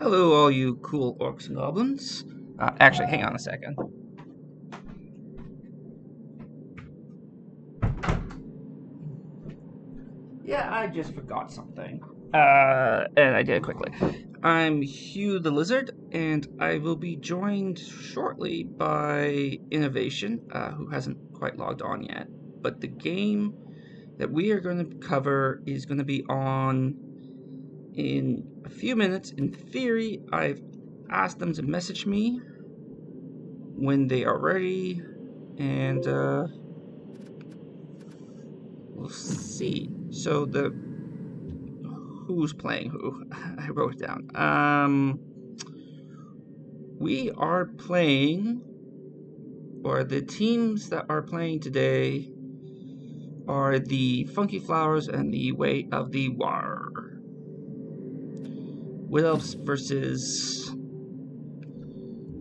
Hello, all you cool orcs and goblins. Actually, hang on a second. Yeah, I just forgot something. And I did it quickly. I'm Hugh the Lizard, and I will be joined shortly by Innovation, who hasn't quite logged on yet. But the game that we are going to cover is going to be on in a few minutes. In theory, I've asked them to message me when they are ready, and we'll see. So who's playing who? I wrote it down. We are playing, or the teams that are playing today are the Funky Flowers and the Way of the Whaagh'er. Wood Elves versus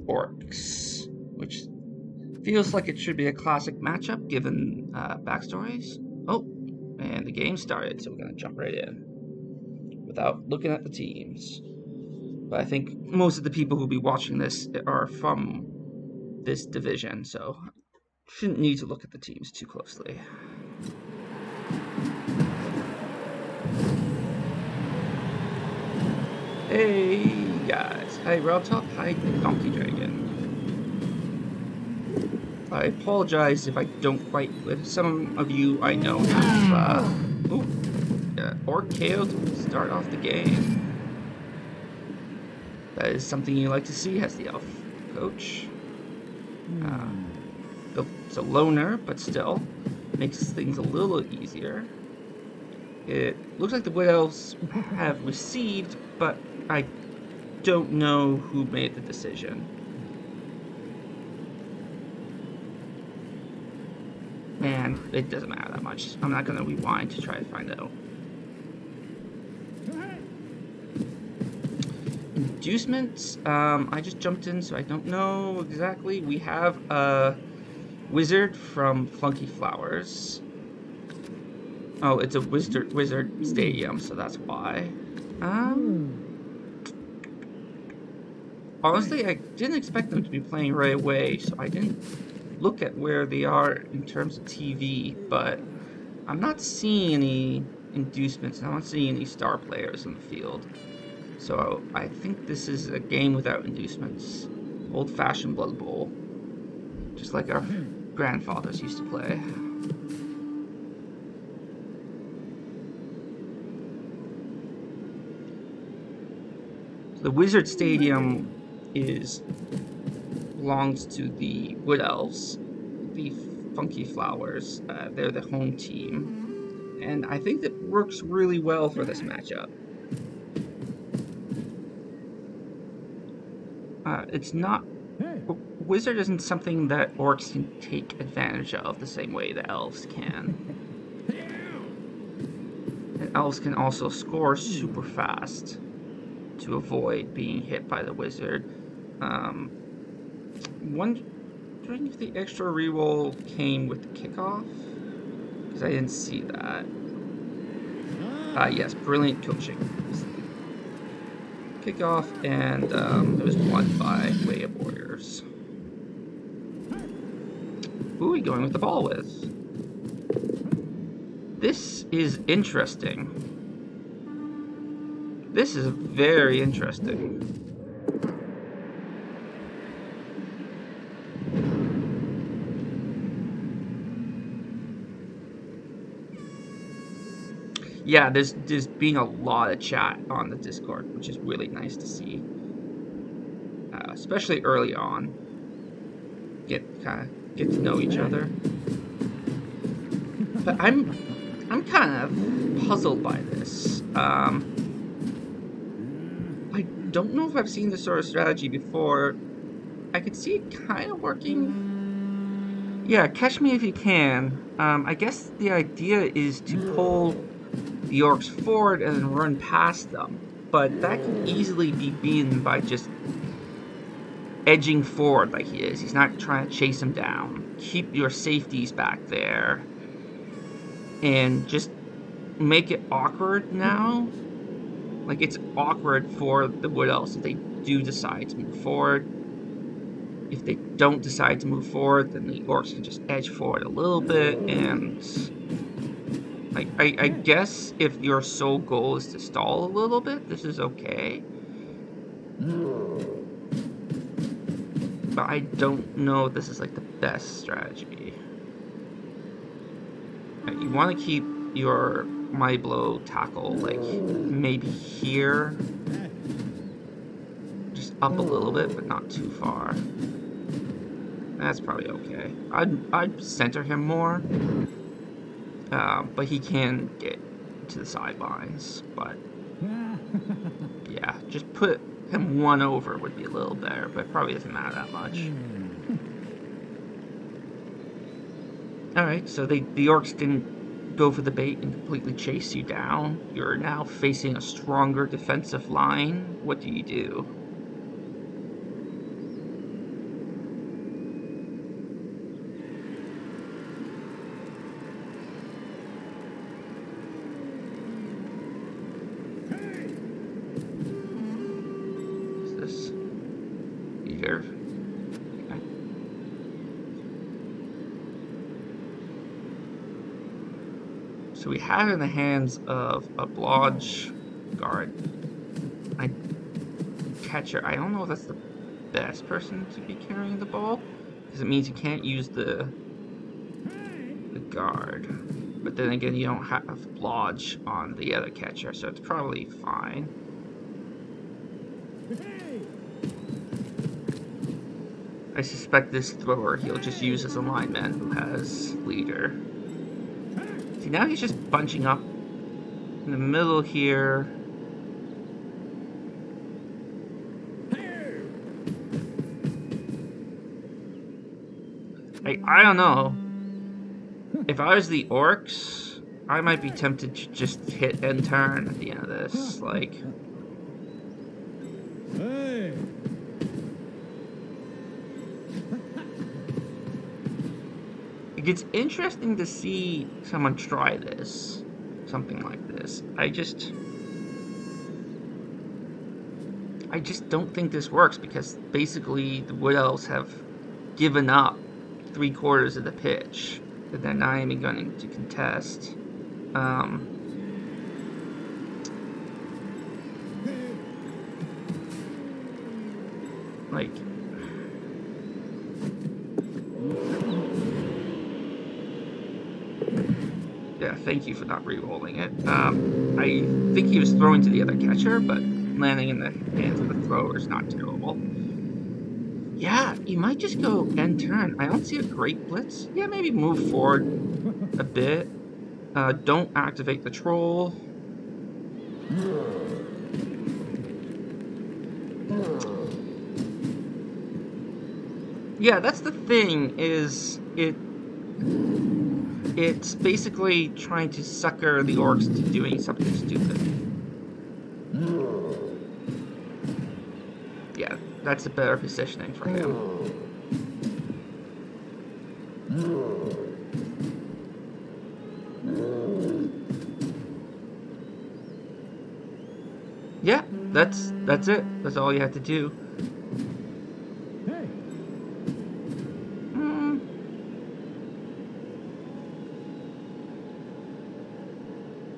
Orcs, which feels like it should be a classic matchup given backstories. Oh, and the game started, so we're going to jump right in without looking at the teams. But I think most of the people who'll be watching this are from this division, so shouldn't need to look at the teams too closely. Hey guys, hi Robtop, hi Donkey Dragon. I apologize if I don't quite. Some of you I know have Orc KO'd to start off the game. That is something you like to see as the elf coach. It's a loner, but still makes things a little easier. It looks like the Wood Elves have received, but I don't know who made the decision. And it doesn't matter that much. I'm not going to rewind to try to find out. Inducements, I just jumped in, so I don't know exactly. We have a wizard from Funky Flowers. Oh, it's a wizard stadium, so that's why. Honestly, I didn't expect them to be playing right away, so I didn't look at where they are in terms of TV, but I'm not seeing any inducements, and I'm not seeing any star players in the field. So I think this is a game without inducements. Old-fashioned Blood Bowl. Just like our grandfathers used to play. So the Wizard Stadium belongs to the Wood Elves. The Funky Flowers, they're the home team. And I think that works really well for this matchup. It's not... Wizard isn't something that Orcs can take advantage of the same way the Elves can. And Elves can also score super fast to avoid being hit by the Wizard. Wondering if the extra reroll came with the kickoff? Because I didn't see that. Yes, brilliant coaching. Kickoff, and there was one by Way of Warriors. Who are we going with the ball with? This is interesting. This is very interesting. Yeah, there's been a lot of chat on the Discord, which is really nice to see. Especially early on. Get to know each other. But I'm kind of puzzled by this. I don't know if I've seen this sort of strategy before. I could see it kind of working. Yeah, catch me if you can. I guess the idea is to pull the Orcs forward and then run past them. But that can easily be beaten by just edging forward like he is. He's not trying to chase him down. Keep your safeties back there. And just make it awkward now Like, it's awkward for the Wood Elves if they do decide to move forward. If they don't decide to move forward, then the Orcs can just edge forward a little bit, and I guess if your sole goal is to stall a little bit, this is okay. But I don't know if this is like the best strategy. You want to keep your Mighty Blow tackle like maybe here, just up a little bit, but not too far. That's probably okay. I'd center him more, but he can get to the sidelines. But yeah, just put him one over would be a little better, but it probably doesn't matter that much. Alright, so the Orcs didn't go for the bait and completely chase you down. You're now facing a stronger defensive line. What do you do? Is this here? Okay. So we have in the hands of a Blodge guard. Catcher. I don't know if that's the best person to be carrying the ball, because it means you can't use the guard. But then again, you don't have Blodge on the other catcher, so it's probably fine. I suspect this thrower he'll just use as a lineman who has leader. See, now he's just bunching up in the middle here. I don't know. If I was the Orcs, I might be tempted to just hit and turn at the end of this. Like, it's interesting to see someone try this, something like this. I just don't think this works, because basically the Wood Elves have given up 3/4 of the pitch that they're not even going to contest. Like, yeah, thank you for not re-rolling it. I think he was throwing to the other catcher, but landing in the hands of the thrower is not terrible. Yeah, you might just go end turn. I don't see a great blitz. Yeah, maybe move forward a bit. Don't activate the troll. Yeah, that's the thing, is it's basically trying to sucker the Orcs into doing something stupid. Yeah, that's a better positioning for him. Yeah, that's it. That's all you have to do.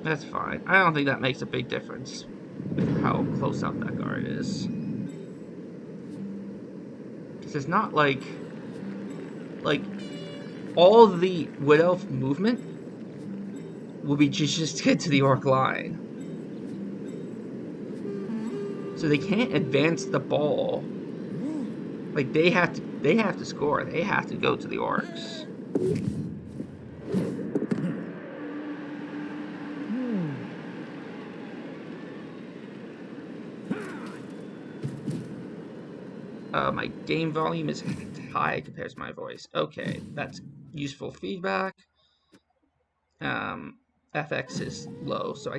That's fine. I don't think that makes a big difference with how close up that guard is. Because it's not like all the Wood Elf movement will be just get to the Orc line. So they can't advance the ball. Like, they have to score. They have to go to the Orcs. My game volume is high compared to my voice. Okay, that's useful feedback. FX is low, so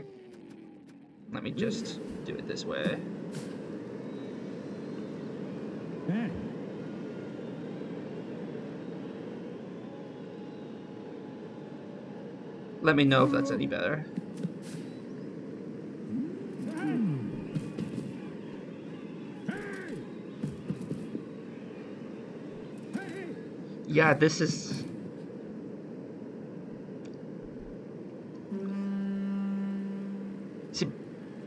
let me just do it this way. Let me know if that's any better. Yeah, this is... See,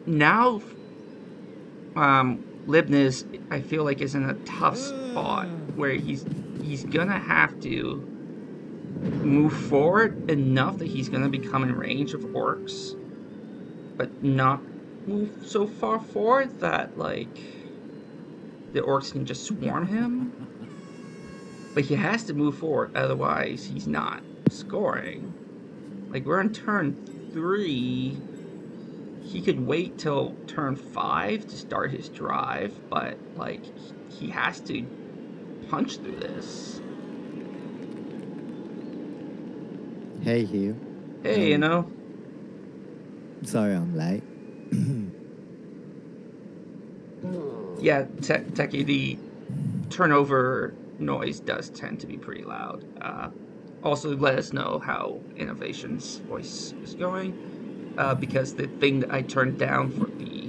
now, Libniz, I feel like, is in a tough spot where he's gonna have to move forward enough that he's gonna become in range of orcs, but not move so far forward that, like, the orcs can just swarm him. But he has to move forward, otherwise he's not scoring. Like, we're on turn 3. He could wait till turn 5 to start his drive, but, like, he has to punch through this. Hey, Hugh. Hey, you know? Sorry I'm late. Yeah, Techie, the turnover noise does tend to be pretty loud. Also, let us know how Innovation's voice is going, because the thing that I turned down for the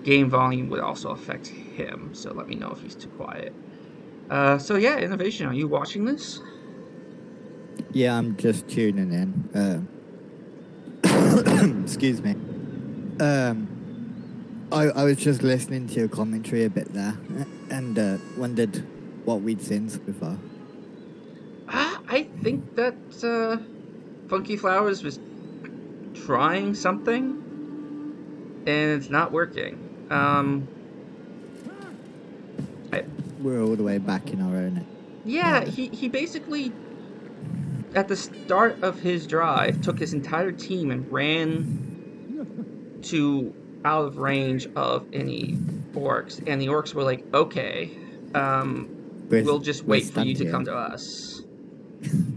game volume would also affect him, so let me know if he's too quiet. So yeah, Innovation, are you watching this? Yeah, I'm just tuning in. Excuse me. I was just listening to your commentary a bit there, and wondered what we'd seen so far. I think that Funky Flowers was trying something, and it's not working. We're all the way back in our own. Yeah, he basically, at the start of his drive, took his entire team and ran to out of range of any orcs, and the orcs were like, okay, we'll just wait for you to come to us,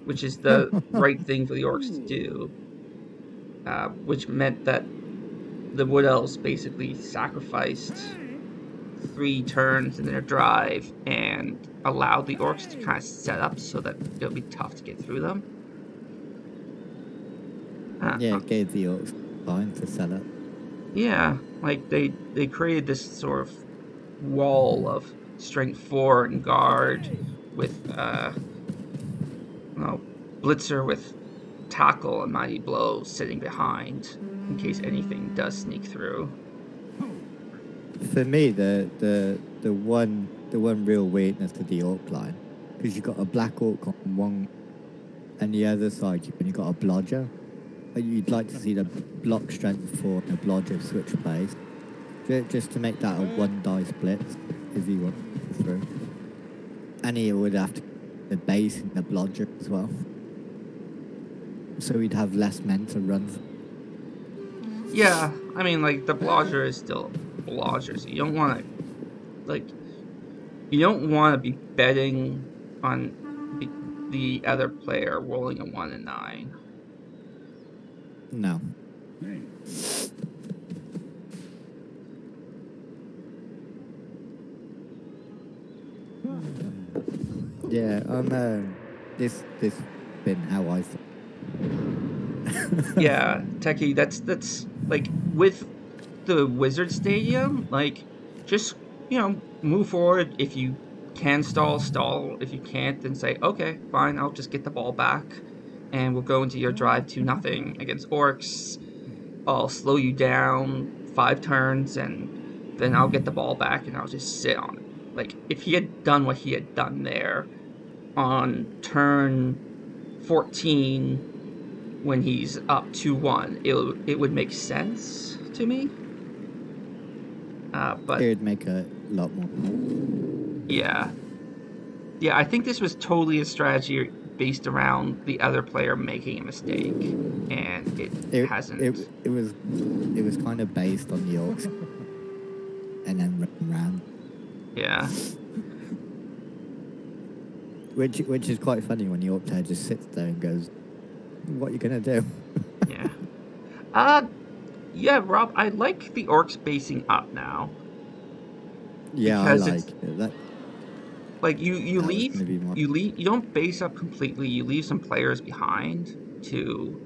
which is the right thing for the orcs to do, which meant that the Wood Elves basically sacrificed 3 turns in their drive and allowed the orcs to kind of set up so that it'll be tough to get through them. Yeah, it gave the orcs time to set up. Yeah, like they created this sort of wall of strength 4 and guard with Blitzer with tackle and mighty blow sitting behind in case anything does sneak through. For me, the one real weakness to the orc line, because you've got a black orc on one, and the other side you've only got a blodger. You'd like to see the block strength 4 and the blodger switch plays, just to make that a 1 dice blitz if you want to through. And he would have to the base in the blodger as well, so he'd have less men to run. Yeah, I mean, like, the blodger is still a blodger, so you don't want to be betting on the other player rolling a 1 and 9. No. Yeah, this been how I thought. Yeah, Techie, that's like, with the Wizard Stadium, like, just, move forward. If you can stall. If you can't, then say, okay, fine, I'll just get the ball back, and we'll go into your drive 2-0 against Orcs. I'll slow you down 5 turns, and then I'll get the ball back, and I'll just sit on it. Like, if he had done what he had done there on turn 14 when he's up 2-1, it would make sense to me. But it would make a lot more. Yeah, I think this was totally a strategy based around the other player making a mistake, and it hasn't. It was kind of based on the orcs, and then running around. Yeah. Which is quite funny when the orc player just sits there and goes, "What are you gonna do?" Yeah. Yeah, Rob, I like the orcs basing up now. Yeah, I like it. That. Like, you don't base up completely. You leave some players behind to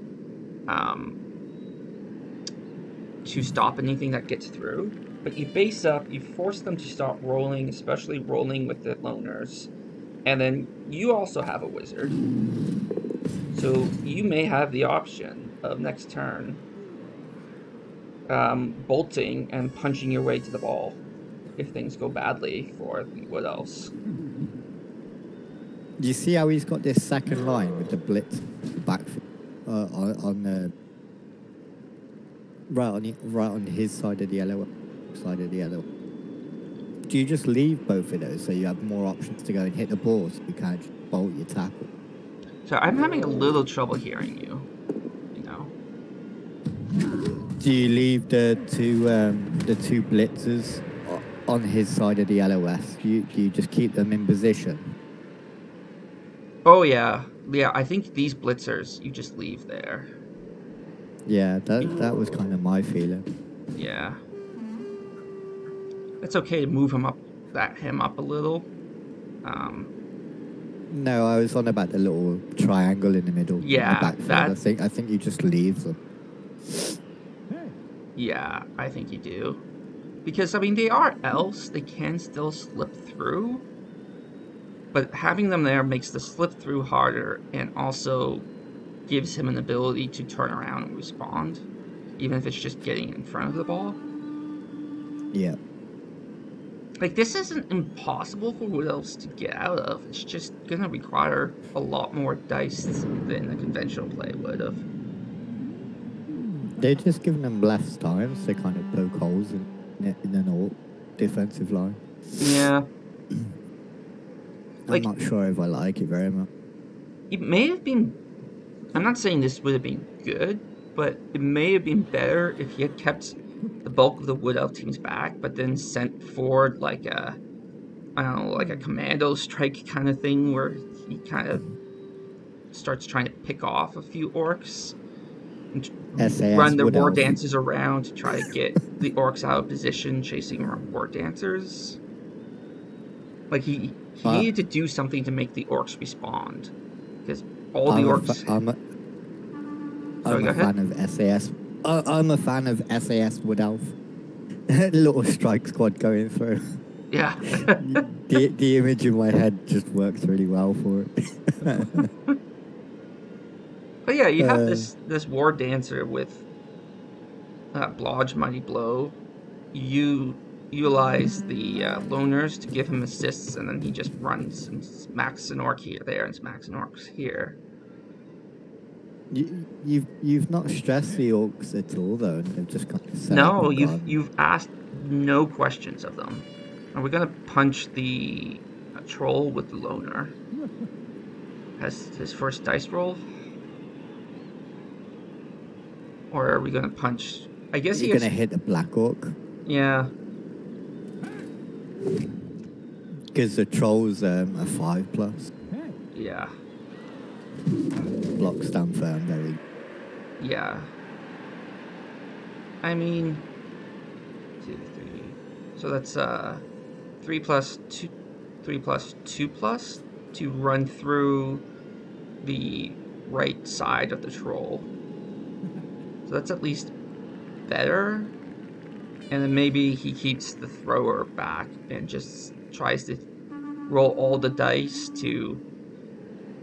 stop anything that gets through. But you base up, you force them to stop rolling, especially rolling with the loners, And then you also have a wizard. So you may have the option of next turn bolting and punching your way to the ball if things go badly for the Wood Elves. Do you see how he's got this second line with the blitz back on the right on his side of the yellow side of the yellow? Do you just leave both of those so you have more options to go and hit the ball so you can't just bolt your tackle? So I'm having a little trouble hearing you. You know. Do you leave the two blitzers on his side of the LOS? Do you just keep them in position? Oh yeah. I think these blitzers you just leave there. Yeah, that was kind of my feeling. Yeah. It's okay to move him up a little. No, I was on about the little triangle in the middle. Yeah, in the backfield. I think you just leave them. Yeah, I think you do. Because, I mean, they are elves. They can still slip through. But having them there makes the slip through harder and also gives him an ability to turn around and respond. Even if it's just getting in front of the ball. Yeah. Like, this isn't impossible for Wood Elves to get out of. It's just going to require a lot more dice than a conventional play would have. They're just giving them less time to kind of poke holes in an Orc defensive line. Yeah. I'm not sure if I like it very much. It may have been... I'm not saying this would have been good, but it may have been better if he had kept the bulk of the Wood Elf teams back, but then sent forward like a commando strike kind of thing where he kind of starts trying to pick off a few Orcs and run their war dances around to try to get the Orcs out of position chasing war dancers. Like he needed to do something to make the Orcs respond, because all the Orcs... I'm a fan of SAS. I'm a fan of SAS Wood Elf. Little strike squad going through. Yeah. the image in my head just works really well for it. But yeah, you have this war dancer with Blodge Mighty Blow. You utilize the loners to give him assists, and then he just runs and smacks an orc here, there, and smacks an orc here. You've not stressed the Orcs at all, though, and they've just kind of set No, up you've asked no questions of them. Are we gonna punch the troll with the loner? Has his first dice roll? Or are we gonna punch? I guess you're gonna hit the Black Orc. Yeah. Because the troll's a 5+. Yeah. Blocks stand firm, very. Yeah. I mean, 2, 3. So that's 3+2, 3+2+ to run through the right side of the troll. So that's at least better. And then maybe he keeps the thrower back and just tries to roll all the dice to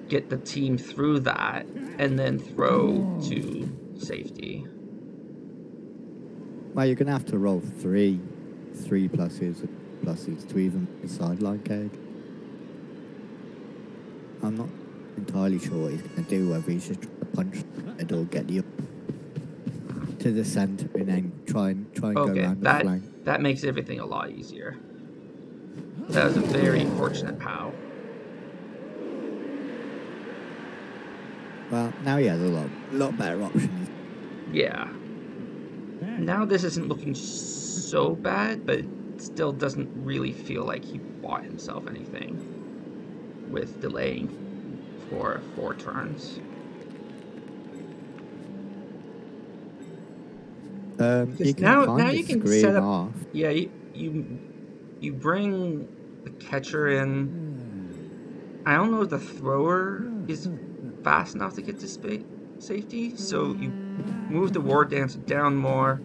get the team through that and then throw to safety. Well, you're going to have to roll 3 pluses to even the sideline cage. I'm not entirely sure what he's going to do, whether he's just trying to punch it or get you to the center and then try and go around the flank. That makes everything a lot easier. That was a very fortunate POW. Well, now he has a lot better options. Yeah. Now this isn't looking so bad, but it still doesn't really feel like he bought himself anything with delaying for 4 turns. You can now you can set up. off. Yeah, you bring the catcher in. I don't know if the thrower is fast enough to get to safety, so you move the war dancer down more.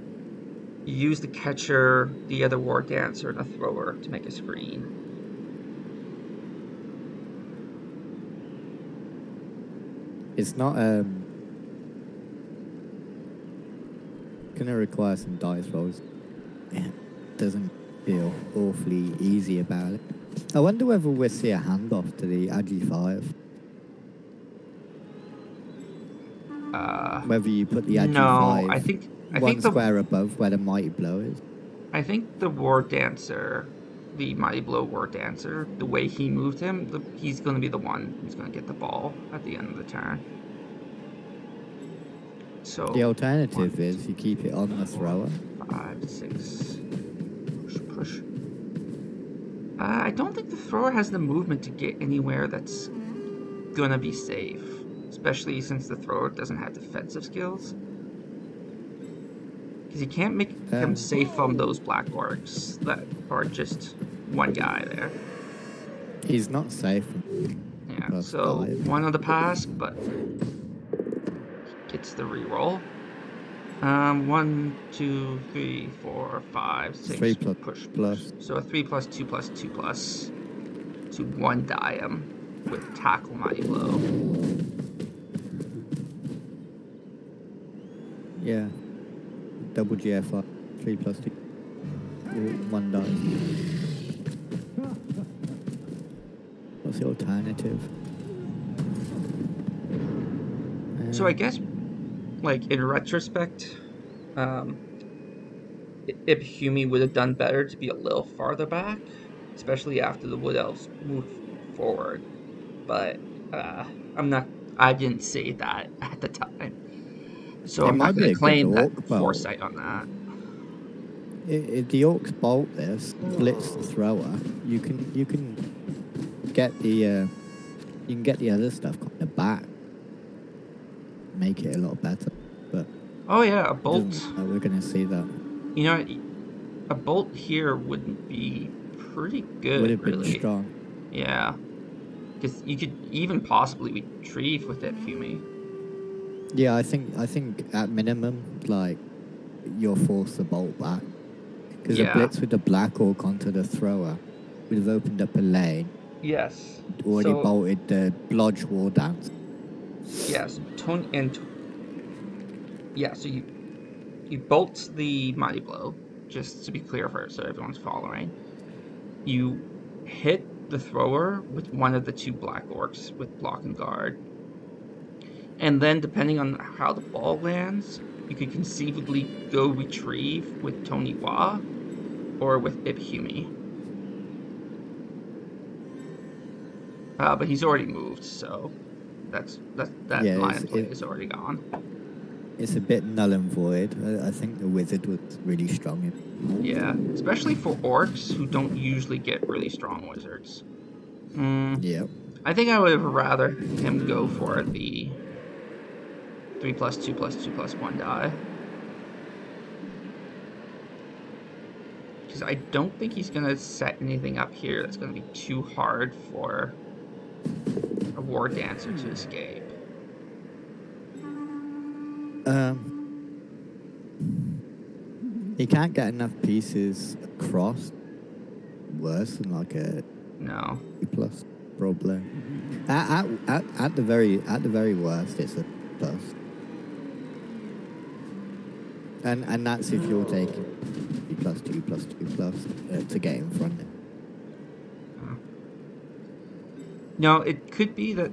You use the catcher, the other war dancer, and a thrower to make a screen. It's not gonna require some dice rolls. It doesn't feel awfully easy about it. I wonder whether we'll see a handoff to the Agi 5. Whether you put the Agi No, 5 I think one the square above where the Mighty Blow is. I think the War Dancer, the Mighty Blow War Dancer, the way he moved him, he's going to be the one who's going to get the ball at the end of the turn. So The alternative is you keep it on the thrower. 5, 6. Push. I don't think the thrower has the movement to get anywhere that's gonna be safe, especially since the thrower doesn't have defensive skills. Because you can't make him safe from those black orcs that are just one guy there. He's not safe. Yeah, so one on the pass, but gets the reroll. 1, 2, 3, 4, 5, 6. 3 plus. So a 3 plus 2 plus 2 plus to 1 die him with tackle Mighty Blow. Yeah. Double GFR. 3 plus 2. 1 dice. What's the alternative? So I guess, like, in retrospect, Ibhumi would have done better to be a little farther back, especially after the Wood Elves moved forward. But I didn't say that at the time. So I'm not going to claim that foresight on that. If the Orcs bolt this, blitz the thrower, you can get the other stuff kind of back, make it a lot better. But oh yeah, a bolt. We're going to see that. You know, a bolt here would be pretty good. Would have really been strong. Yeah, because you could even possibly retrieve with Ibhumi. Yeah, I think at minimum, like, you're forced to bolt back. Because a blitz with the black orc onto the thrower would have opened up a lane. Yes. Already bolted the blodge war dance. Yes, so you bolt the Mighty Blow, just to be clear first, so everyone's following. You hit the thrower with one of the 2 black orcs with block and guard. And then, depending on how the ball lands, you could conceivably go retrieve with Tony Whaagh'er or with Ibhumi. But he's already moved, so that line of play is already gone. It's a bit null and void. I think the wizard was really strong. Yeah, especially for orcs who don't usually get really strong wizards. Yeah. I think I would have rather him go for the 3 plus 2 plus 2 plus 1 die. Because I don't think he's going to set anything up here that's going to be too hard for a War Dancer to escape. He can't get enough pieces across. Worse than like a no plus, probably. At the very worst, it's a plus. And that's if you're taking 2 plus 2 plus 2 plus to get in front. No, it could be that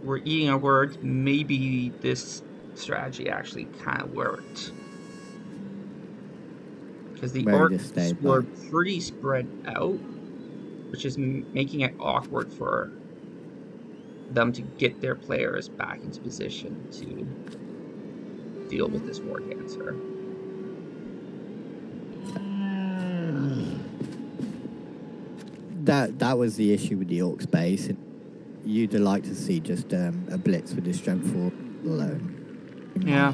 we're eating our words. Maybe this strategy actually kind of worked. Because the orcs were pretty spread out, which is making it awkward for them to get their players back into position to deal with this War Dancer. That was the issue with the Orcs base. You'd like to see just a blitz with the strength 4 alone. Yeah.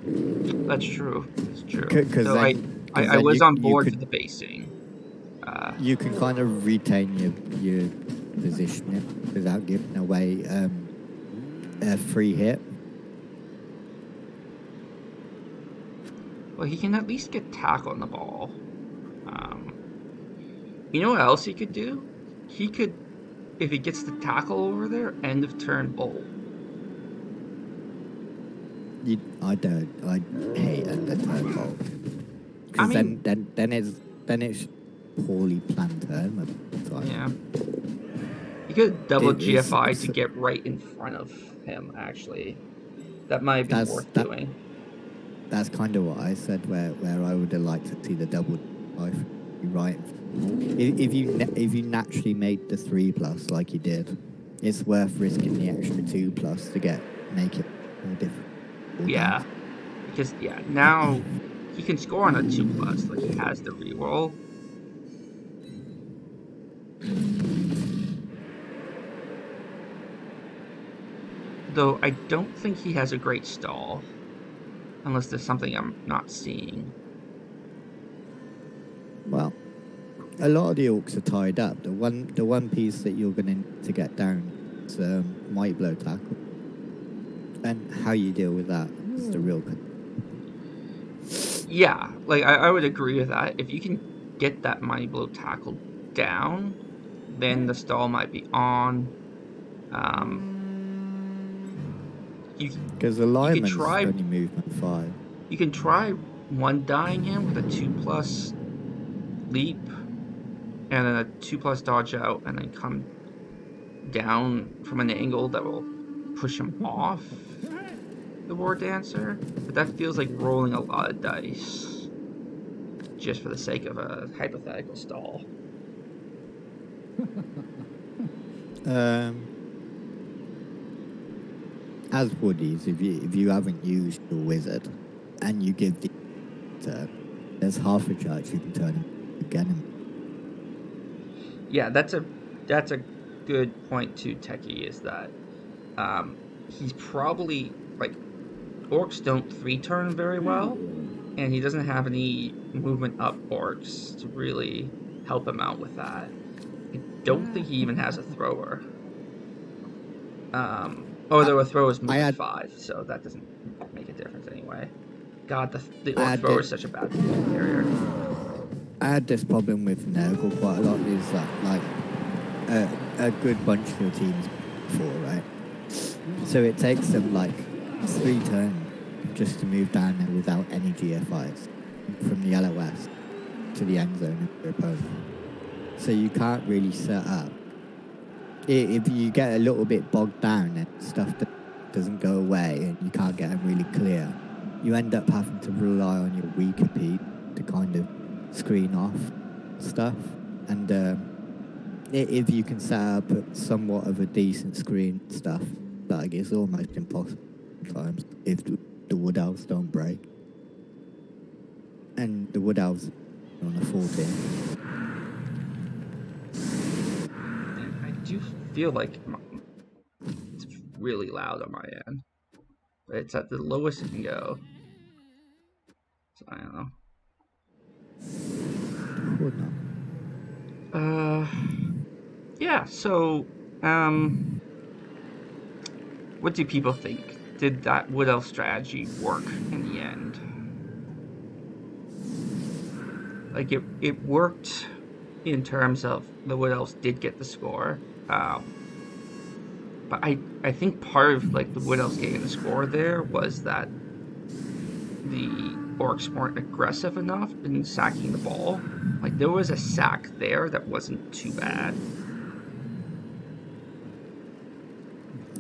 That's true. That's true. So I was on board for the basing. You can kind of retain your positioning without giving away a free hit. Well, he can at least get tackle on the ball. You know what else he could do? He could if he gets the tackle over there, end of turn bolt. I don't. I hate under turn bolt. I Because mean, then it's poorly planned turn. yeah. You could double It's GFI to get right in front of him, actually. That might have been worth doing. That's kind of what I said, where I would have liked to see the double life. Right. If you naturally made the 3+ like you did, it's worth risking the extra 2+ to make it more difficult. Yeah. Because, yeah, now he can score on a 2+, like he has the reroll. Though I don't think he has a great stall. Unless there's something I'm not seeing. Well, a lot of the orcs are tied up. The one piece that you're going to need to get down is might blow tackle. And how you deal with that is the real Yeah, like I would agree with that. If you can get that mighty blow tackle down, then the stall might be on. Because the lineman's only movement 5. You can try one dying him with a 2+ leap, and then a 2+ dodge out, and then come down from an angle that will push him off the War Dancer. But that feels like rolling a lot of dice just for the sake of a hypothetical stall. As woodies, if you haven't used your wizard and you give the turn, there's half a chance you can turn him again. Yeah, that's a good point too, Techie, is that he's probably, like, orcs don't 3-turn very well, and he doesn't have any movement up orcs to really help him out with that. I don't think he even has a thrower. Although a thrower is movement 5, so that doesn't make a difference anyway. God, the orc thrower is such a bad carrier. I had this problem with Nurgle quite a lot, is that, like, a good bunch of your teams before, right? So it takes them, like, 3 turns just to move down there without any GFIs from the LOS to the end zone of your opponent. So you can't really set up. If you get a little bit bogged down and stuff that doesn't go away and you can't get them really clear, you end up having to rely on your weaker piece to kind of screen off stuff. And if you can set up somewhat of a decent screen stuff, like, it's almost impossible sometimes if the wood elves don't break. And the wood elves are on a 14. I do feel like it's really loud on my end, but it's at the lowest it can go. So I don't know. Yeah. So, what do people think? Did that wood elf strategy work in the end? Like, it worked in terms of the wood elves did get the score. But I think part of, like, the wood elves getting the score there was that the orcs weren't aggressive enough in sacking the ball. Like, there was a sack there that wasn't too bad.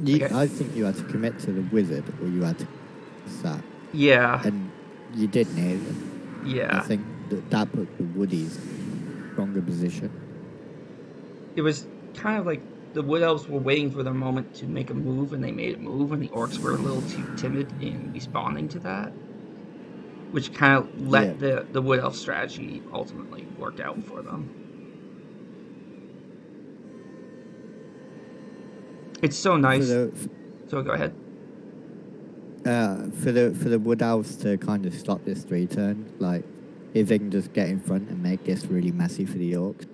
I think you had to commit to the wizard, or you had to sack. Yeah. And you did nail it. Yeah. I think that put the woodies in a stronger position. It was kind of like the wood elves were waiting for their moment to make a move, and they made a move, and the orcs were a little too timid in responding to that, which kind of let the wood elf strategy ultimately work out for them. It's so nice. So go ahead. For the wood elves to kind of stop this 3-turn, like, if they can just get in front and make this really messy for the orcs,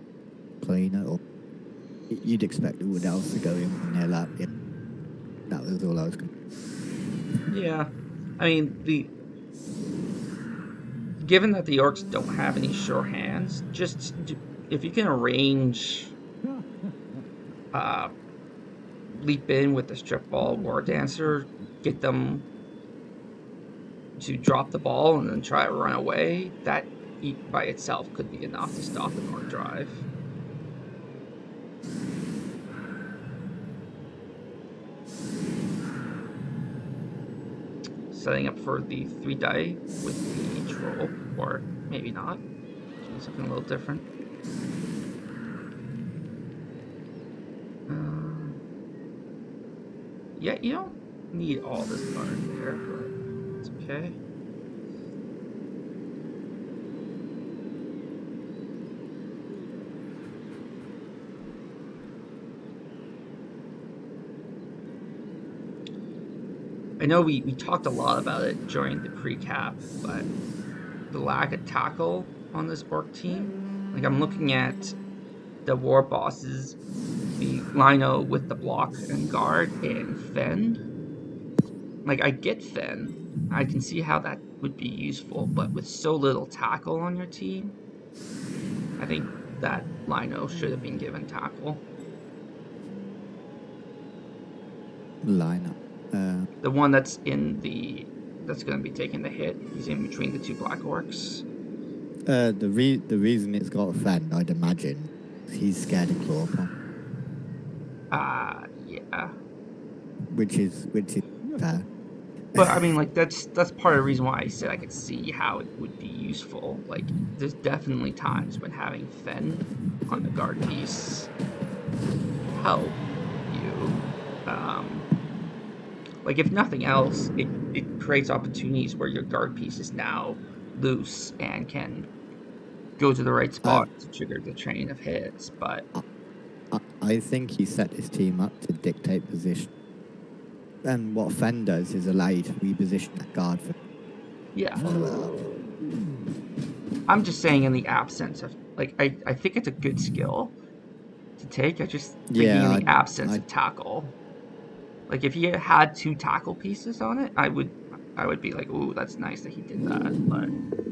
clean it up, you'd expect the wood elves to go in when they're like, yeah, that was all I was going to. Yeah, I mean, given that the orcs don't have any sure hands, just if you can arrange leap in with the strip ball war dancer, get them to drop the ball and then try to run away, that by itself could be enough to stop the North drive. Setting up for the 3 die with the troll, or maybe not. Doing something a little different. Yeah, you don't need all this burn there, but it's okay. I know we talked a lot about it during the pre-cap, but the lack of tackle on this Orc team. Like, I'm looking at the war bosses, the Lino with the block and guard, and Fen. Like, I get Fen. I can see how that would be useful, but with so little tackle on your team, I think that Lino should have been given tackle. Lino. The one that's going to be taking the hit. He's in between the 2 Black Orcs. The reason it's got a Fen, I'd imagine, he's scared of Clawpon. Yeah. Which is fair. But I mean, like, that's part of the reason why I said I could see how it would be useful. Like, there's definitely times when having Fen on the guard piece help you. Like, if nothing else, it creates opportunities where your guard piece is now loose and can go to the right spot to trigger the chain of hits. But I think he set his team up to dictate position. And what Fen does is allow you to reposition that guard for. Yeah. I'm just saying, in the absence of, like, I think it's a good skill to take. I just thinking in the absence of tackle. Like, if he had 2 tackle pieces on it, I would be like, ooh, that's nice that he did that. But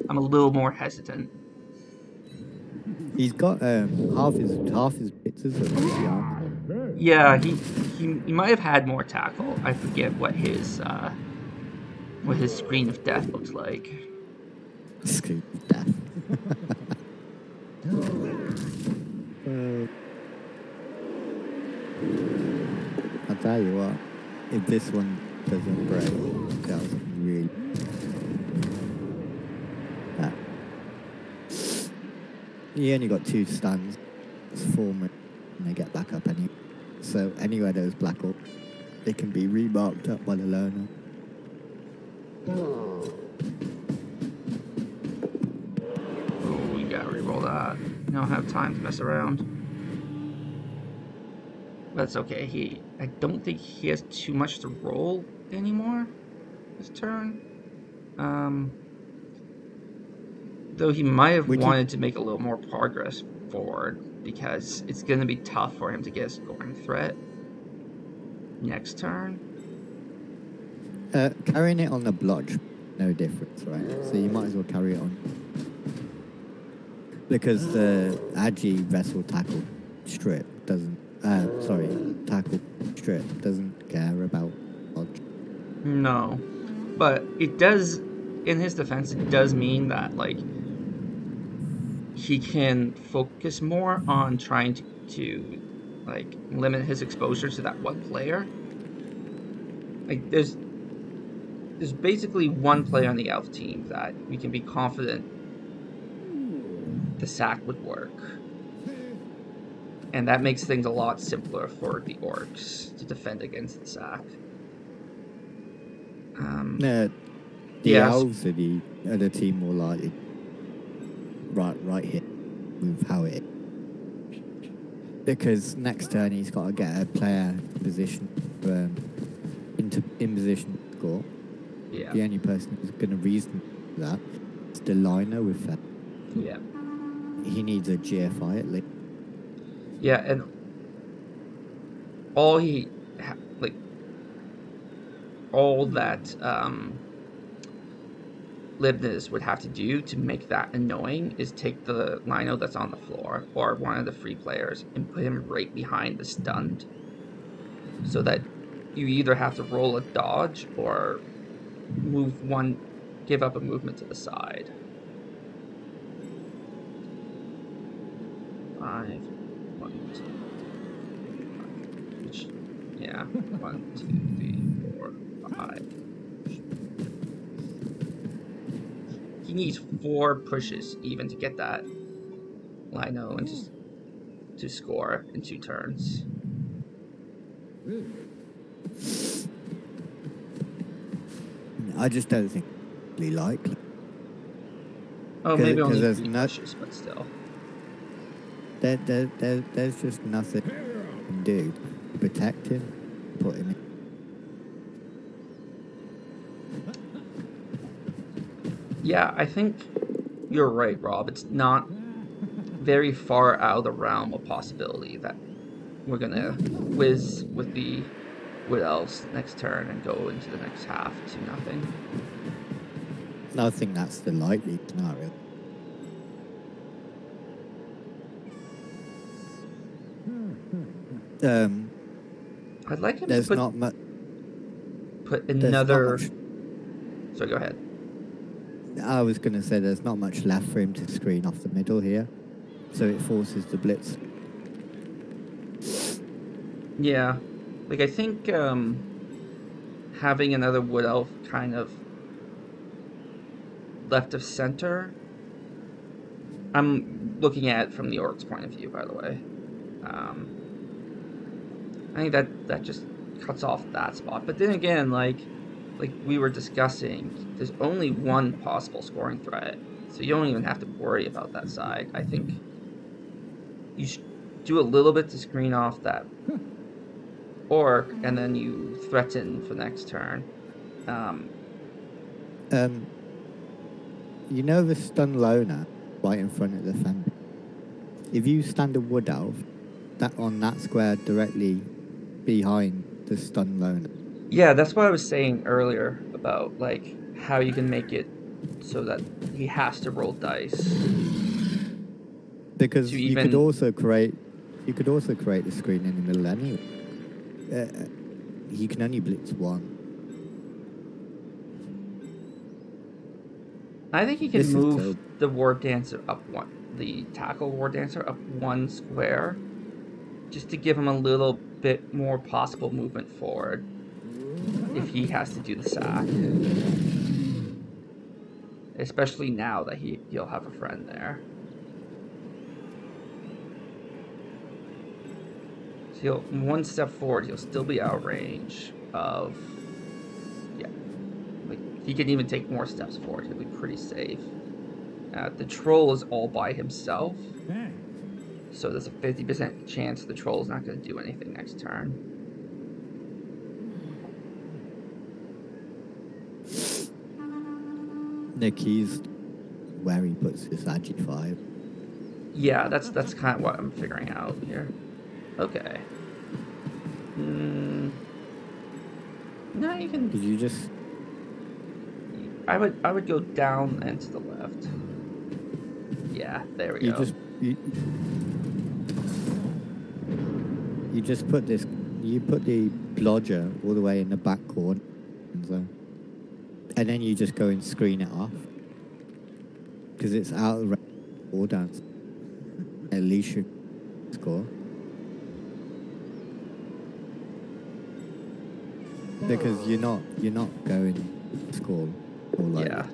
I'm a little more hesitant. He's got half his bits of armor. Yeah, he might have had more tackle. I forget what his screen of death looks like. Screen of death. I'll tell you what, if this one doesn't break, that was really. He only got 2 stuns. It's 4 minutes and they get back up anyway. So anywhere those Black Orcs, they can be remarked up by the learner. Oh, we gotta reroll that. We don't have time to mess around. That's okay. I don't think he has too much to roll anymore this turn. Though he might have wanted to make a little more progress forward, because it's going to be tough for him to get a scoring threat next turn. Carrying it on the blodge, no difference, right? So you might as well carry it on. Because the Agi vessel tackle strip doesn't care about blodge. No. But it does, in his defense, it does mean that, like, he can focus more on trying to like, limit his exposure to that one player. Like, there's basically one player on the elf team that we can be confident the sack would work. And that makes things a lot simpler for the orcs to defend against the sack. The elves are the team more likely right here with how it is. Because next turn he's got to get a player in position in position to score. Yeah. The only person who's going to reason that is the liner with that. Yeah. He needs a GFI at least. Yeah, and all Libniz would have to do to make that annoying is take the Lino that's on the floor or one of the free players and put him right behind the stunned, so that you either have to roll a dodge or give up a movement to the side. 5, 1, 2, 5. Which, yeah, 1, 2, 3, 4, 5. He needs 4 pushes even to get that Lino and just to score in 2 turns. I just don't think it's really likely. Oh, maybe only there's 3 pushes, but still. There's just nothing you can do to protect him, put him in. Yeah, I think you're right, Rob. It's not very far out of the realm of possibility that we're gonna whiz with the Wood Elves next turn and go into the next half 2-0. I think that's the likely scenario. I'd like him There's to not much. put another. Much, sorry, go ahead. I was going to say there's not much left for him to screen off the middle here, so it forces the blitz. Yeah, like I think having another Wood Elf kind of left of center. I'm looking at it from the Orcs' point of view, by the way. I think that just cuts off that spot. But then again, like we were discussing, there's only one possible scoring threat, so you don't even have to worry about that side. I think you should do a little bit to screen off that Orc, and then you threaten for next turn. You know the stun loner right in front of the fan. If you stand a Wood Elf on that square directly behind the stun loner. Yeah, that's what I was saying earlier about like how you can make it so that he has to roll dice. Because you could also create the screen in the middle anyway. He can only blitz 1. I think he can move the Ward Dancer up the tackle Ward Dancer up 1 square, just to give him a little bit more possible movement forward if he has to do the sack. Especially now that he'll have a friend there. So 1 step forward, he'll still be out of range of... Yeah. Like, he can even take more steps forward. He'll be pretty safe. The troll is all by himself. So there's a 50% chance the troll's not going to do anything next turn. Nick, he's where he puts his Agi 5. Yeah, that's kind of what I'm figuring out here. Okay. No, you can. Did you just? I would go down and to the left. Yeah, there we go. You just put this. You put the blodger all the way in the back corner, and then you just go and screen it off because it's out of range or dance. At least you score. Because you're not going to score more likely.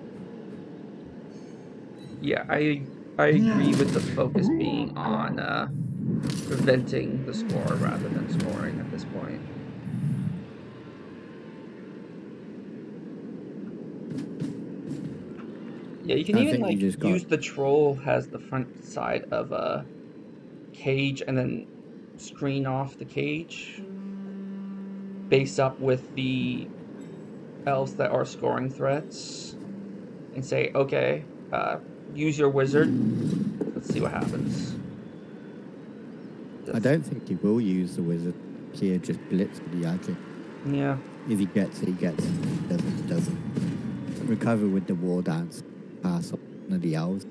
Yeah, I agree with the focus being on preventing the score rather than scoring at this point. Yeah, you can even use the troll as the front side of a cage and then screen off the cage. Base up with the elves that are scoring threats and say, okay, use your wizard. Let's see what happens. I don't think he will use the wizard here, just blitz the Agi. Yeah. If he gets it, he gets it. If he doesn't, he doesn't. recover with the war dance. Pass on one of the elves.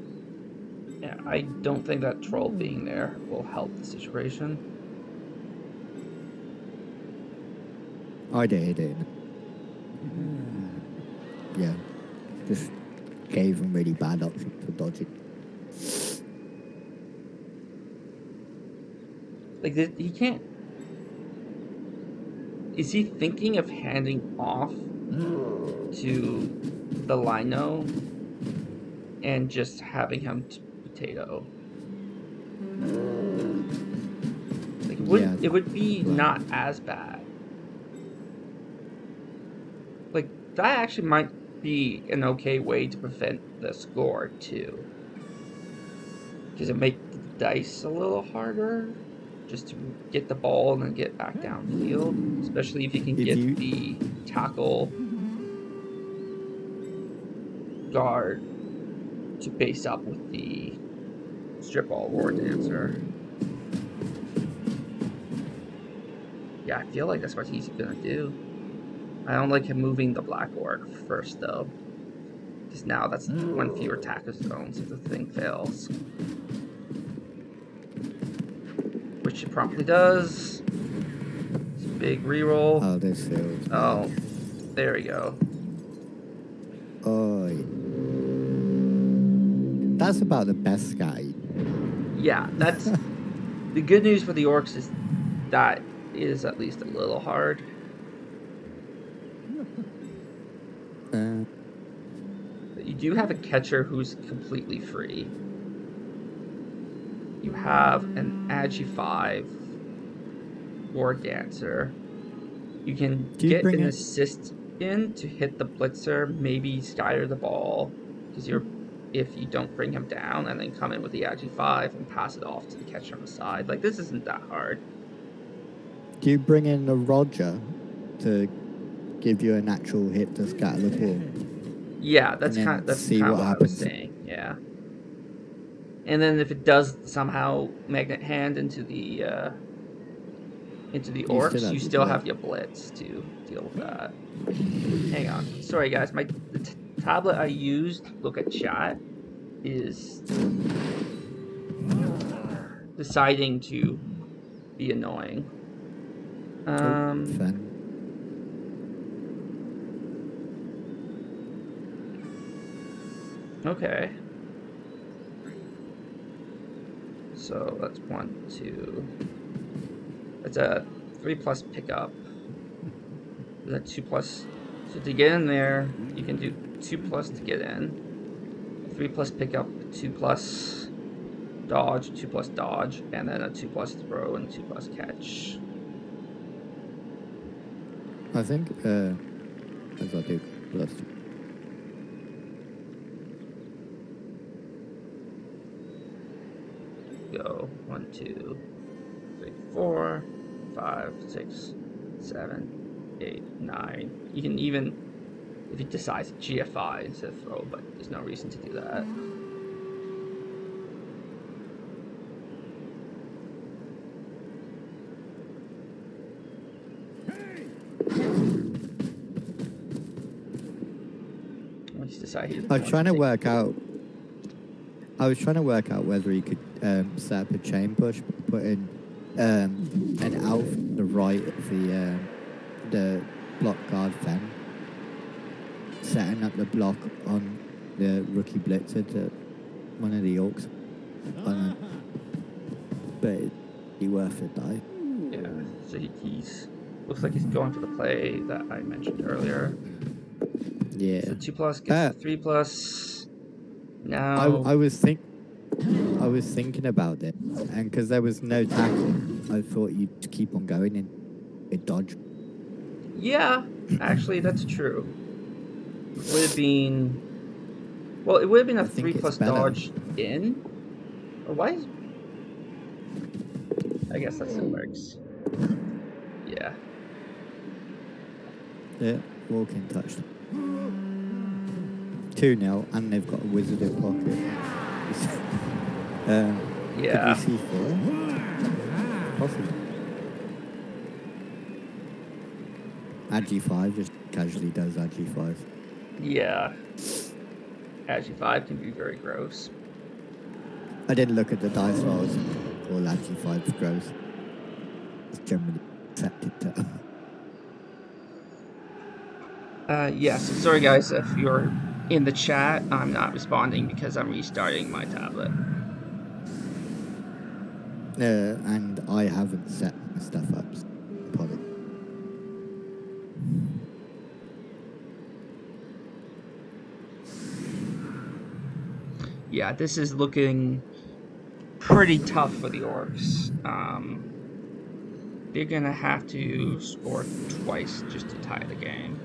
Yeah, I don't think that troll being there will help the situation. I did. Yeah. Just gave him really bad options for dodging. Like, he can't... Is he thinking of handing off to the Lino and just having him potato? Like, it would be not as bad. Like, that actually might be an okay way to prevent the score, too. Does it make the dice a little harder? Just to get the ball and then get back downfield? Especially if you can get the tackle guard to base up with the strip ball war dancer. Yeah, I feel like that's what he's gonna do. I don't like him moving the black orc first, though. Because now that's one fewer attacker zones if the thing fails. Which it promptly does. It's a big reroll. Oh, this feels bad. Oh, there we go. Oh, yeah. That's about the best guy. Yeah, that's... The good news for the orcs is that is at least a little hard. But you do have a catcher who's completely free. You have an Agi 5 war dancer. You can get an assist in to hit the blitzer, maybe scatter the ball, because if you don't bring him down, and then come in with the Agi 5 and pass it off to the catcher on the side. Like, this isn't that hard. Do you bring in a Roger to give you an actual hit to scatter the ball? Yeah, that's kind of what I was saying. Yeah. And then if it does somehow magnet hand into the orcs, you still have your blitz to deal with that. Hang on. Sorry guys, the tablet I used, look at chat, is deciding to be annoying. Okay. So that's 1, 2. That's a 3+ pickup. That 2+. So to get in there, you can do 2+ to get in. 3+ pickup, 2+ dodge, 2+ dodge, and then a 2+ throw and 2+ catch. I think as I do plus. Go 1, 2, 3, 4, 5, 6, 7, 8, 9. You can even, if you decide to GFI instead of throw, but there's no reason to do that. I was trying to work out whether he could set up a chain push, put in an elf to the right of the block guard fan, setting up the block on the rookie blitzer to one of the orcs. But it'd be worth it, though. Yeah, so he's looks like he's going for the play that I mentioned earlier. Yeah. So 2+ gets 3+. Now I was thinking about it, and because there was no tackle, I thought you'd keep on going and dodge. Yeah, actually, that's true. It would have been... Well, it would have been a 3+ dodge in. Or why is... I guess that still works. Yeah. Yeah, walking touchdown. 2-0, and they've got a wizard in pocket. Yeah. Could we see 4? Possibly. Agi 5 just casually does Agi 5. Yeah. Agi 5 can be very gross. I didn't look at the dice rolls. All Agi 5's gross. It's generally accepted term. Yes. Sorry, guys, if you're in the chat, I'm not responding because I'm restarting my tablet. And I haven't set my stuff up. So apologies. Yeah, this is looking pretty tough for the Orcs. They're gonna have to score twice just to tie the game.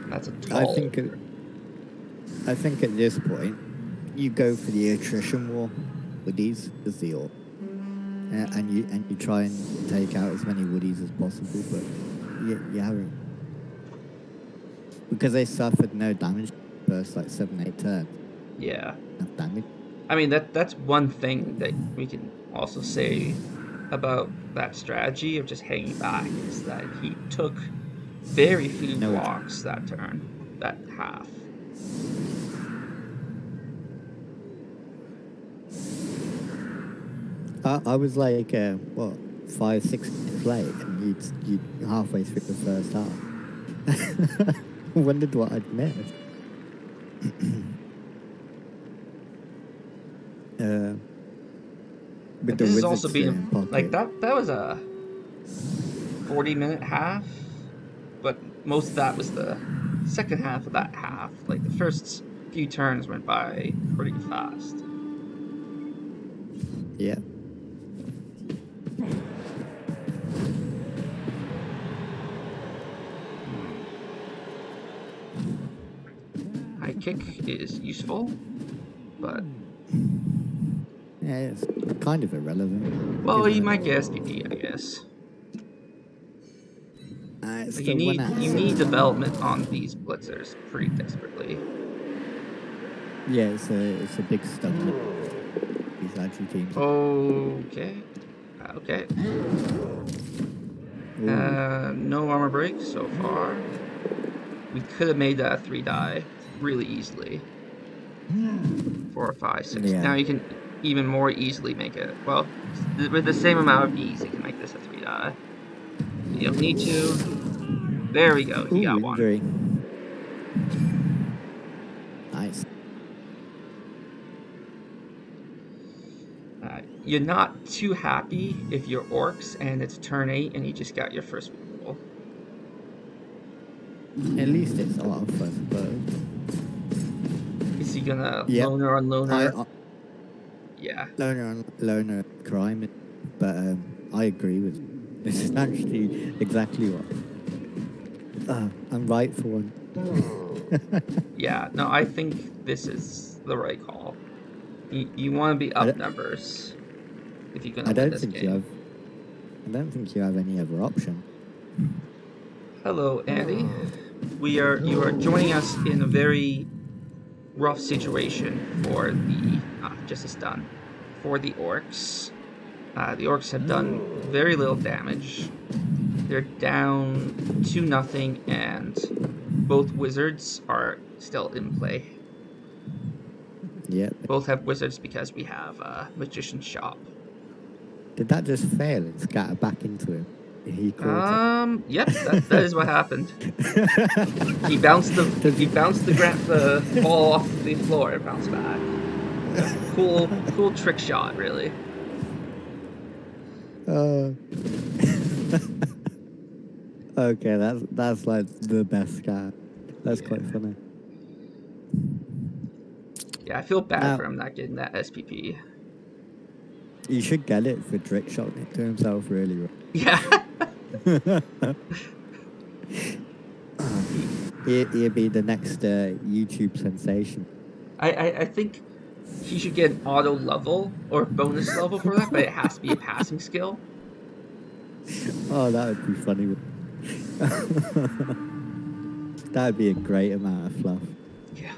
That's a I tall think at this point, you go for the attrition war with these as the Orc. And you try and take out as many woodies as possible, but you haven't, because they suffered no damage the first like 7-8 turns. Yeah. Enough damage. I mean, that's one thing that we can also say about that strategy of just hanging back is that he took very few No blocks that turn, that half. I was like, what, 5-6 minutes late, and you'd halfway through the first half. Wondered what I'd missed. With the This is wizards also being pocket. like that was a 40-minute half, but most of that was the second half of that half. Like the first few turns went by pretty fast. Yeah. High kick is useful, but Yeah, it's kind of irrelevant. well, you given might get SPP, I guess. it's Like the one out of you 6. need development on these blitzers pretty desperately. Yeah, it's a big stumbling. These actually teams. Okay. Okay. No armor break so far. We could have made that a 3-die really easily. 4, 5, 6. Yeah. Now you can even more easily make it. Well, with the same amount of ease, you can make this a 3-die. You don't need to. There we go. He got injury. one. Nice. You're not too happy if you're Orcs and it's turn 8 and you just got your first roll. At least it's off, I suppose. Is he gonna Yep. loner on loner? I Yeah. loner crime, but I agree with you. This is actually exactly what I'm right for one. Yeah, no, I think this is the right call. You want to be up numbers if you're gonna win this game. I don't think you have any other option. Hello, Andy. You are joining us in a very rough situation for the just as done for the Orcs. The Orcs have done very little damage. They're down 2-0, and both wizards are still in play. Yep. Both have wizards because we have Magician's Shop. Did that just fail and scatter back into him? He caught it. Yep, that is what happened. He bounced the ball off the floor and bounced back. Cool trick shot, really. Okay, that's like the best scat. That's quite funny. Yeah, I feel bad for him not getting that SPP. He should get it for trick shotting it to himself, really. Right? Yeah. He'd be the next YouTube sensation. I think he should get an auto level or bonus level for that, but it has to be a passing skill. Oh, that would be funny. That would be a great amount of fluff. Yeah.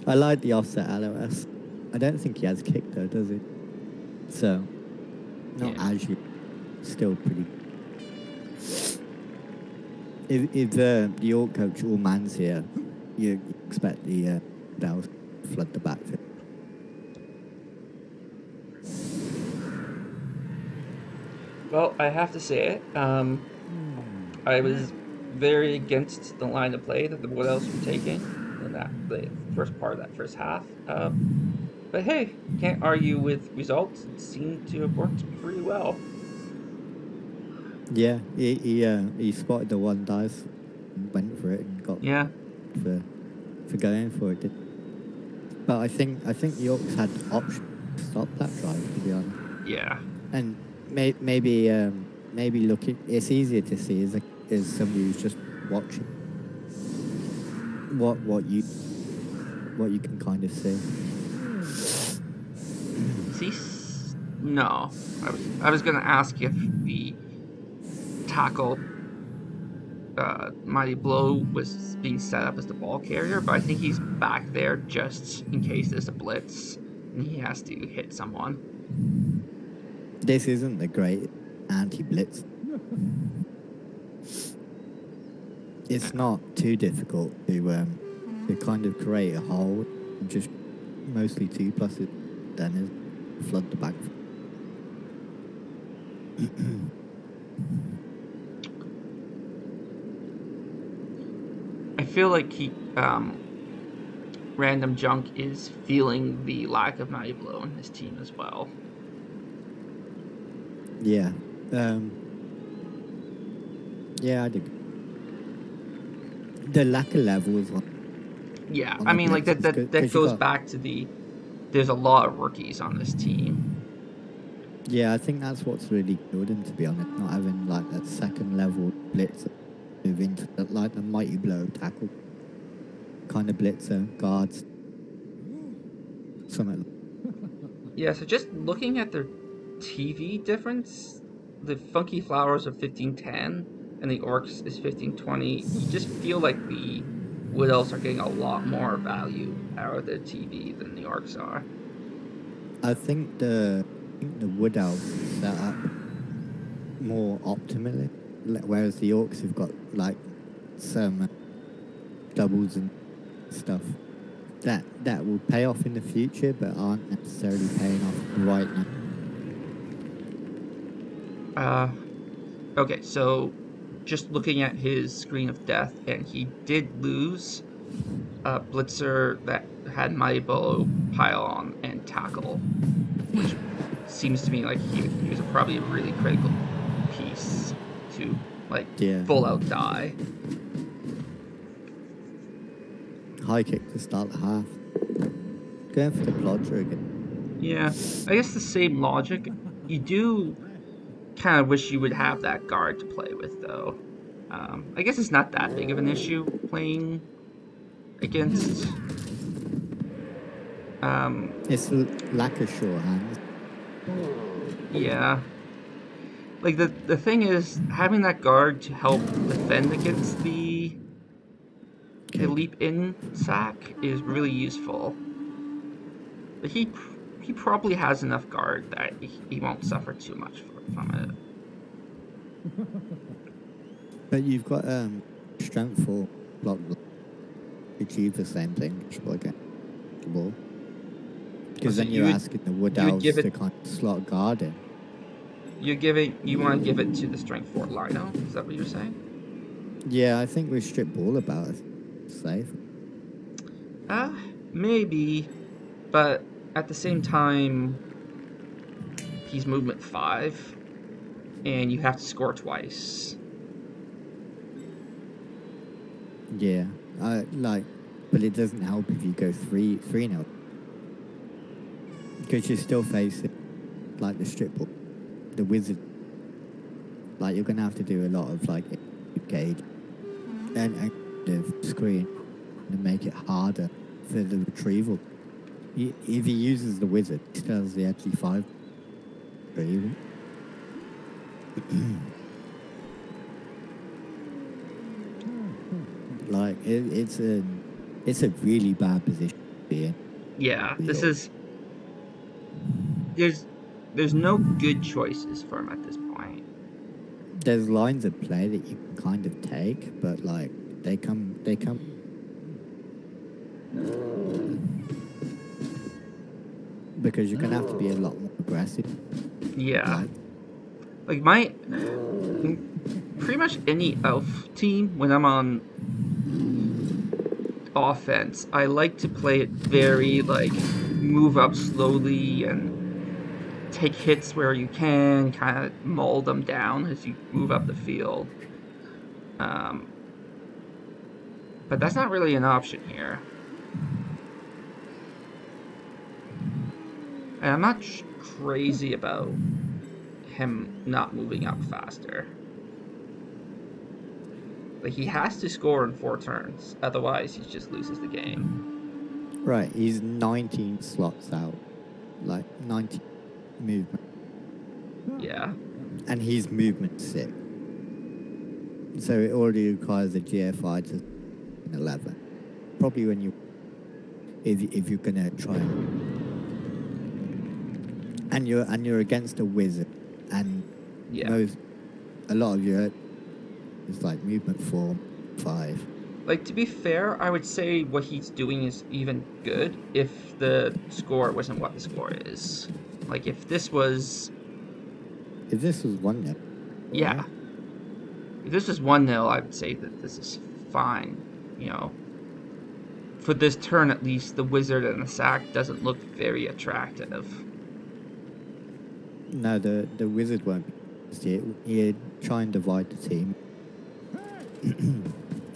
I like the offset LOS. I don't think he has kick though, does he? So, not as you. Still pretty. If the Orc coach all man's here, you expect the Dells to flood the backfield. Well, I have to say it. I was very against the line of play that the Wood Elves were taking in the first part of that first half. But hey, can't argue with results. It seemed to have worked pretty well. Yeah, he spotted the one dice, and went for it, and got Yeah. for going for it. But I think the Orcs had options to stop that drive, to be honest. Yeah. And maybe looking, it's easier to see as somebody who's just watching what you can kind of see. See, no. I was gonna ask if the tackle Mighty Blow was being set up as the ball carrier, but I think he's back there just in case there's a blitz and he has to hit someone. This isn't the great anti-blitz. It's not too difficult to kind of create a hole and just mostly 2+, then flood the back. I feel like Random Junk is feeling the lack of Mighty Blow in his team as well. Yeah. Yeah, I did. The lack of levels. Yeah, On I the mean, like blitzes, that goes back to there's a lot of rookies on this team. Yeah, I think that's what's really good, and to be honest, not having like that second level blitz move into that, like the Mighty Blow tackle kind of blitzer guards. Something. Yeah, so just looking at their TV difference, the Funky Flowers are 1510 and the Orcs is 1520. You just feel like the Wood Elves are getting a lot more value out of their TV than the Orcs are. I think the Wood Elves set up more optimally, whereas the Orcs have got like some doubles and stuff that will pay off in the future, but aren't necessarily paying off right now. Okay, so just looking at his screen of death, and he did lose a blitzer that had Mighty Blow, pile-on, and tackle, which seems to me like he was probably a really critical piece to full out die. High kick to start the half. Going for the Plodger again. Yeah, I guess the same logic. You do kind of wish you would have that guard to play with, though. I guess it's not that big of an issue playing against. It's lack of sure hands. Yeah. Like the thing is, having that guard to help defend against the leap in sack is really useful. But he probably has enough guard that he won't suffer too much from it. But you've got strength for block achieve the same thing just by getting the ball. Because then you're asking the Wood Elves to kind of slot guard in. You want to give it to the strength 4 Lino? Is that what you're saying? Yeah, I think we strip ball about it. Safe. Maybe, but at the same time, he's movement 5, and you have to score twice. Yeah, but it doesn't help if you go 3-0. Because you're still facing, like, the strip ball, the wizard. Like, you're going to have to do a lot of, like, gauge and the screen to make it harder for the retrieval. If he uses the wizard, he still has the actually 5 retrieval. Like, it's a really bad position to be in. Yeah, this is... There's no good choices for him at this point. there's lines of play that you can kind of take, but like they come because you're gonna have to be a lot more aggressive. Yeah. Like Like pretty much any elf team when I'm on offense, I like to play it very like move up slowly and take hits where you can, kind of maul them down as you move up the field. Um, but that's not really an option here. And I'm not crazy about him not moving up faster. Like he has to score in 4 turns, otherwise he just loses the game. right, he's 19 slots out, like 19 movement, Yeah, and he's movement 6. So it already requires a GFI to 11. Probably when you, if you're gonna try, and you're against a wizard, and yeah. a lot of your is like movement 4, 5. Like to be fair, I would say what he's doing is even good if the score wasn't what the score is. Like if this was, If this was 1-0, yeah, right? if this was 1-0, I would say that this is fine. You know, for this turn at least, the wizard and the sack doesn't look very attractive. No, the wizard won't be. He'd try and divide the team.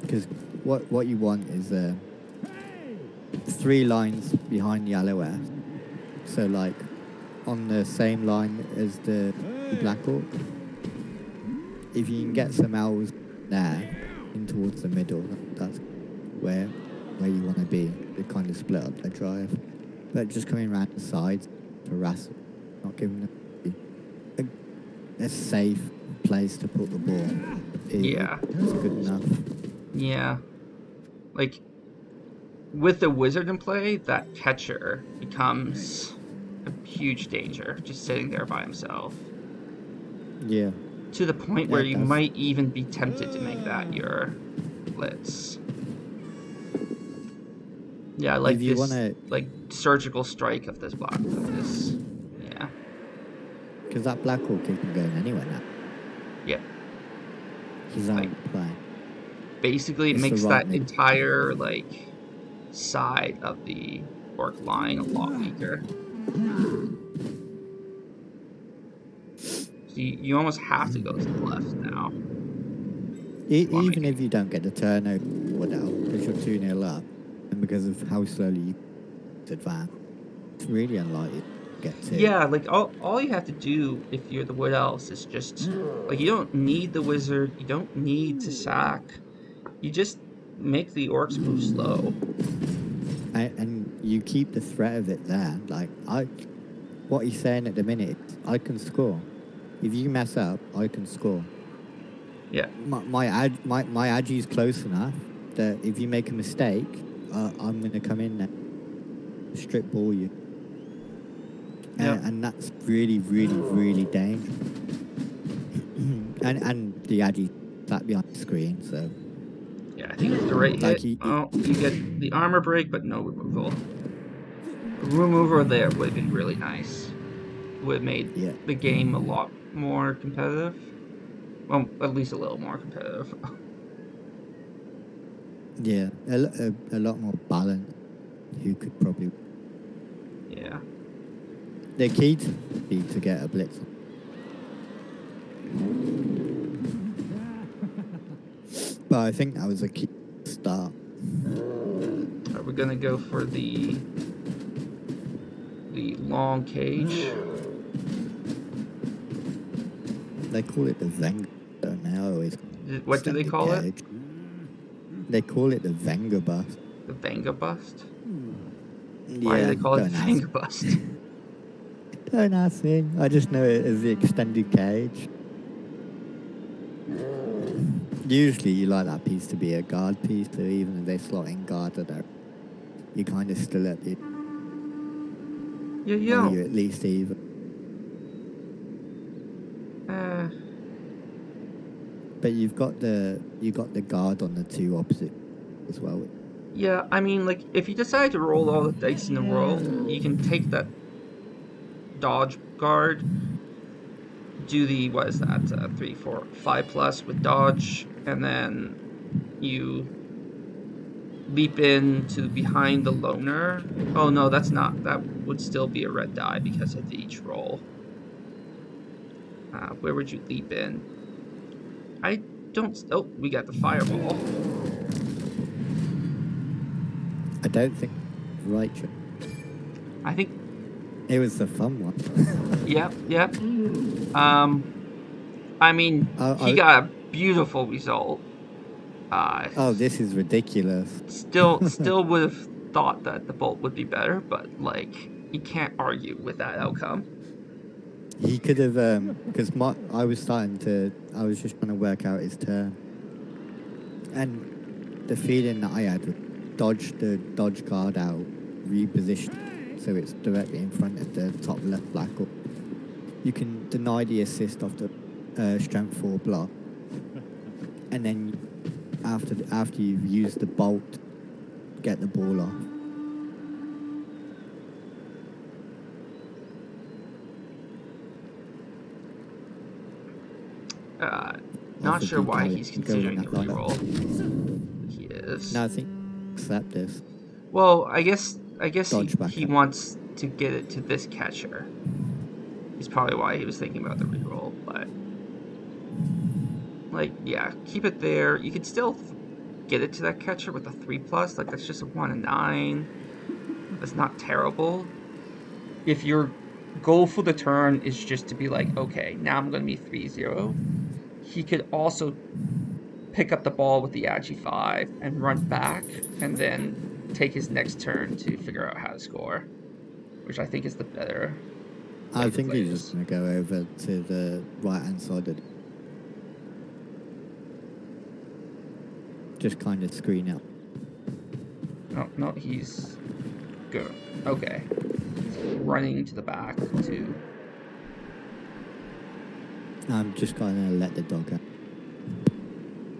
Because what you want is 3 lines behind the LOS. So like on the same line as the Black Orc. If you can get some owls there in towards the middle, that's where you want to be. To kind of split up the drive. But just coming around the sides, harass, not giving them a safe place to put the ball. Yeah. It's good enough. Yeah. Like, with the wizard in play, that catcher becomes a huge danger, just sitting there by himself. Yeah. To the point where you might even be tempted to make that your blitz. Yeah, I like if you this, wanna, like, surgical strike of this block. Yeah. Because that Black Orc isn't going anywhere now. Yeah. He's out Like, of play. basically, it It's the makes right that entire, like, side of the orc line a lot weaker. So you almost have to go to the left now. Even if you don't get the turnover, whatever, because you're 2-0 up, and because of how slowly you advance, it's really unlikely to get to. Yeah, like all you have to do if you're the Wood Elves is just like you don't need the wizard, you don't need to sack. You just make the orcs move slow. And you keep the threat of it there. Like what he's saying at the minute, I can score. If you mess up, I can score. Yeah. My Agi's close enough that if you make a mistake, I'm going to come in there, strip ball you. And that's really, really, really dangerous. and the Agi sat behind the screen, so. Yeah, I think it's the right hit. You get the armor break, but no removal. A removal there would have been really nice. Would have made the game a lot more competitive. Well, at least a little more competitive. Yeah, a lot more balanced. Who could probably. Yeah. The key to be to get a blitz. But I think that was a key start. Are we gonna go for the long cage? They call it the Wenger, don't they? Always. What do they call it? They call it the Wenger bust. The Wenger bust? Yeah, why do they call it the Wenger bust? Don't ask me. I just know it as the extended cage. Usually you like that piece to be a guard piece, so even if they slot in guard, you kind of still at the. Yeah. Or you at least even. But you've got the guard on the two opposite as well. Yeah, I mean, like, if you decide to roll all the dice in the world, you can take that dodge guard, do the, what is that, 3, 4, 5 plus with dodge, and then you leap in to behind the loner. Oh no, that's not, that would still be a red die because of each roll. Where would you leap in? I don't, oh, we got the fireball. I don't think right. I think, It was the fun one. yep. I mean, he got a beautiful result. Oh, this is ridiculous. Still would have thought that the bolt would be better, but like, you can't argue with that outcome. He could have, because I was just trying to work out his turn, and the feeling that I had was dodge the dodge guard out, reposition so it's directly in front of the top left black orc. You can deny the assist off the strength 4 block, and then after you've used the bolt, get the ball off. Not sure why he's considering the reroll. He is. No, I think accept this. Well, I guess he wants to get it to this catcher. He's probably why he was thinking about the reroll, but like, yeah, keep it there. You could still get it to that catcher with a 3 plus. Like, that's just a 1 and 9. That's not terrible. If your goal for the turn is just to be like, okay, now I'm going to be 3-0, he could also pick up the ball with the Agi 5 and run back, and then take his next turn to figure out how to score, which I think is the better. I think he's just going to go over to the right-hand side of just kind of screen out. Oh, no, he's good. Okay. Running to the back to... I'm just going to let the dog out.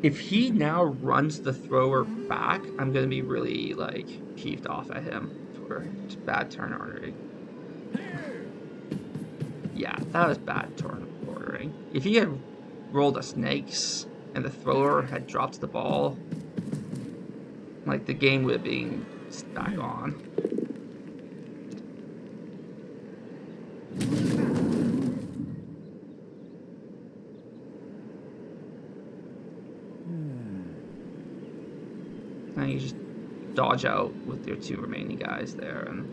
If he now runs the thrower back, I'm going to be really, like, peeved off at him for bad turn ordering. Yeah, that was bad turn ordering. If he had rolled a snakes and the thrower had dropped the ball, like, the game would have been back on. And you just dodge out with your 2 remaining guys there, and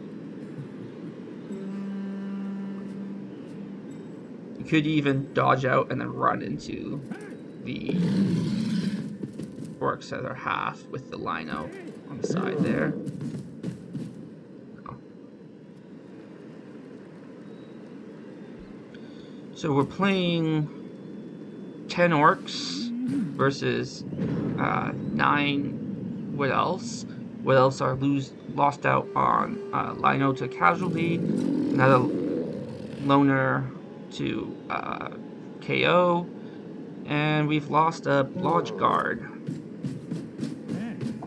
you could even dodge out and then run into the orcs that are half with the lino on the side there. So we're playing 10 orcs versus 9 what else? What else are lost out on lino to casualty, another loner to KO, and we've lost a lodge guard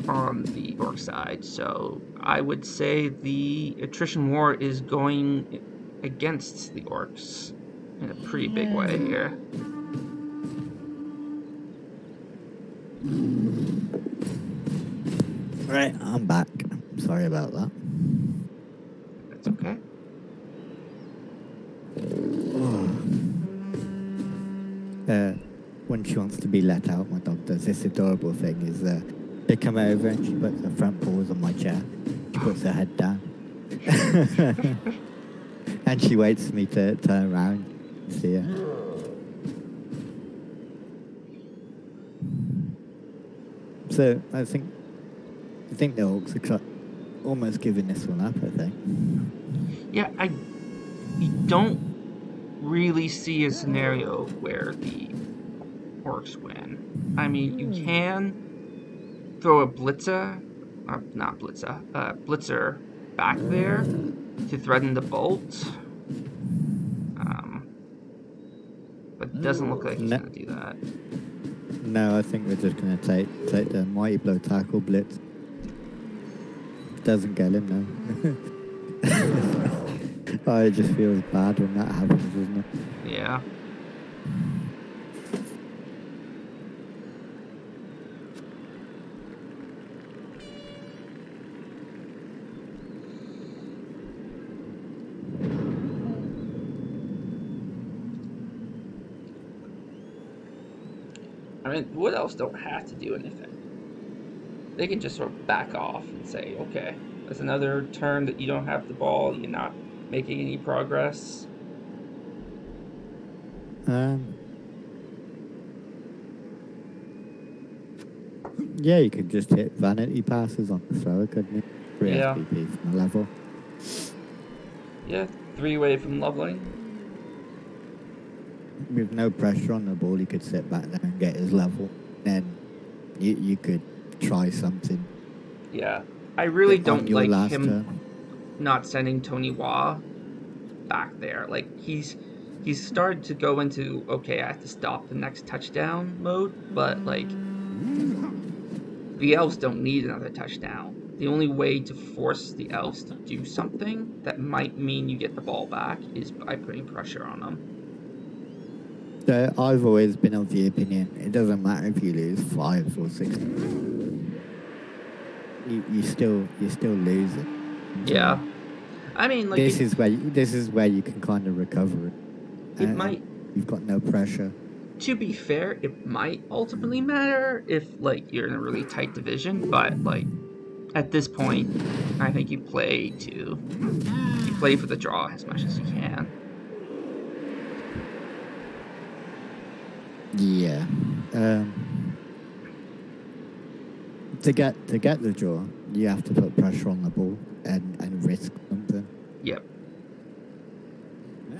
on the orc side. So I would say the attrition war is going against the orcs in a pretty big way here. Right, I'm back. Sorry about that. That's okay. When she wants to be let out, my dog does this adorable thing is they come over and she puts her front paws on my chair. She puts her head down. And she waits for me to turn around and see her. So I think the Orcs are almost giving this one up, I think. Yeah, I don't really see a scenario where the Orcs win. I mean, you can throw a blitzer back there to threaten the bolt. But it doesn't look like he's going to do that. No, I think we're just gonna take the mighty blow tackle blitz. Doesn't get him though. Oh, it just feels bad when that happens, doesn't it? Yeah. I mean, Wood Elves don't have to do anything. They can just sort of back off and say, okay, there's another turn that you don't have the ball, you're not making any progress. Yeah, you could just hit vanity passes on the thrower, couldn't you? 3 Yeah. SPP from the level. Yeah, 3 away from leveling. With no pressure on the ball, he could sit back there and get his level. Then you could try something. Yeah. I really don't your like last him turn. not sending Tony Whaagh'er back there. Like, he's started to go into, okay, I have to stop the next touchdown mode, but, like, the Elves don't need another touchdown. The only way to force the Elves to do something that might mean you get the ball back is by putting pressure on them. So I've always been of the opinion it doesn't matter if you lose 5 or 6. You still lose it. Yeah. I mean, like, this is where you can kind of recover it. It might. You've got no pressure. To be fair, it might ultimately matter if, like, you're in a really tight division, but, like, at this point, I think you play for the draw as much as you can. Yeah. To get the draw, you have to put pressure on the ball and risk something. Yep.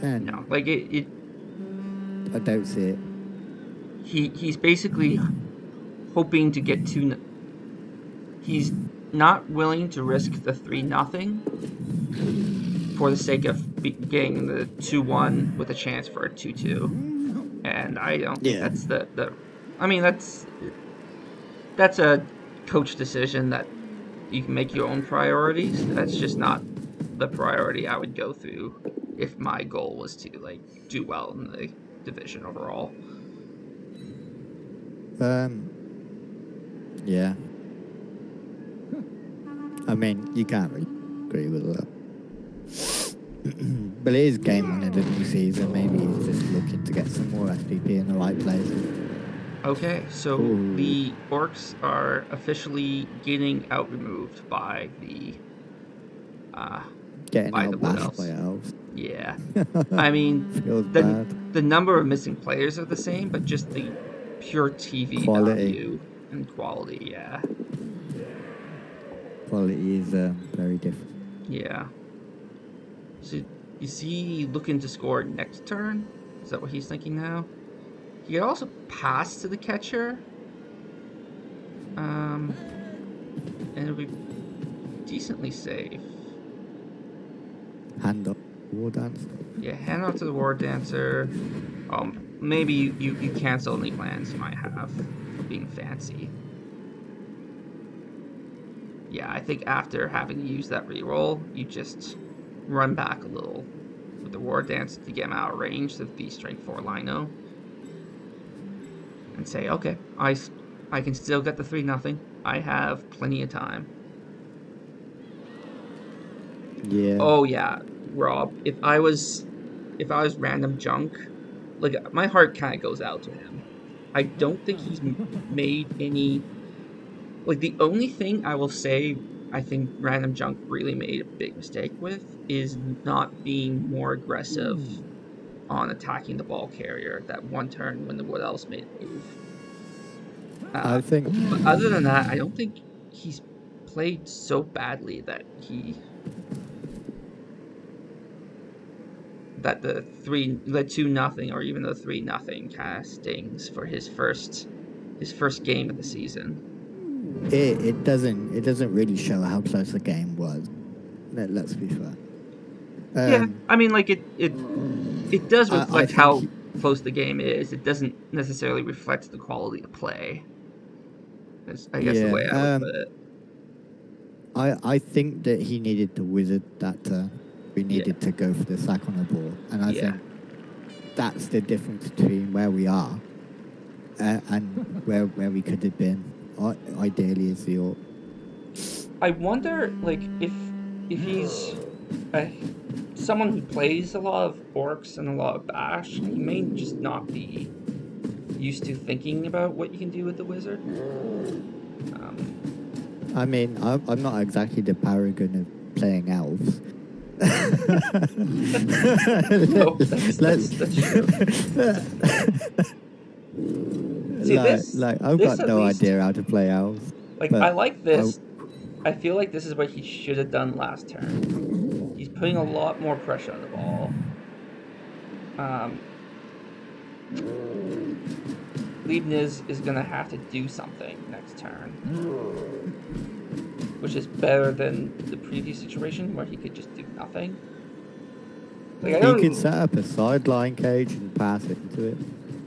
And no, like it. I don't see it. He's basically hoping to get 2. He's not willing to risk the 3-0 for the sake of getting the 2-1 with a chance for a 2-2. And I don't think that's the. I mean, that's a coach decision that you can make your own priorities. That's just not the priority I would go through if my goal was to, like, do well in the division overall. Yeah. I mean, you can't really agree with that. But it is game on in the new season. Maybe he's just looking to get some more SPP in the right places. Okay, so the Orcs are officially getting out-removed by the getting by out the Wood bashed Elves. by elves. Yeah. I mean, feels bad. The number of missing players are the same, but just the pure TV value and quality, yeah. Quality is very different. Yeah. So, is he looking to score next turn? Is that what he's thinking now? He could also pass to the catcher. And it'll be decently safe. Hand up War Dancer. Yeah, hand off to the War Dancer. Maybe you cancel any plans you might have for being fancy. Yeah, I think after having to use that reroll, you just run back a little with the War Dance to get him out of range of the Strength 4 Lino. And say, okay, I can still get the 3-0. I have plenty of time. Yeah. Oh yeah, Rob. If I was random junk, like, my heart kind of goes out to him. I don't think he's made any. Like, the only thing I will say I think random junk really made a big mistake with is not being more aggressive on attacking the ball carrier that one turn when the Wood Elves made a move. I think. But other than that, I don't think he's played so badly that the 2-0 or even the 3-0 kind of stings for his first game of the season. It doesn't really show how close the game was. Let's be fair. Yeah, I mean, like, it does reflect how close the game is, it doesn't necessarily reflect the quality of play. That's, I guess, the way I would put it. I think that he needed to wizard that turn. We needed to go for the sack on the ball. And I think that's the difference between where we are and where we could have been. Ideally, as the Orc. I wonder, like, if he's someone who plays a lot of Orcs and a lot of Bash, he may just not be used to thinking about what you can do with the wizard. I mean, I'm not exactly the paragon of playing elves. No, that's true. See, I've got no idea how to play elves. Like, I like this. I feel like this is what he should have done last turn. He's putting a lot more pressure on the ball. Leibniz is going to have to do something next turn, which is better than the previous situation where he could just do nothing. Like, he could set up a sideline cage and pass it into it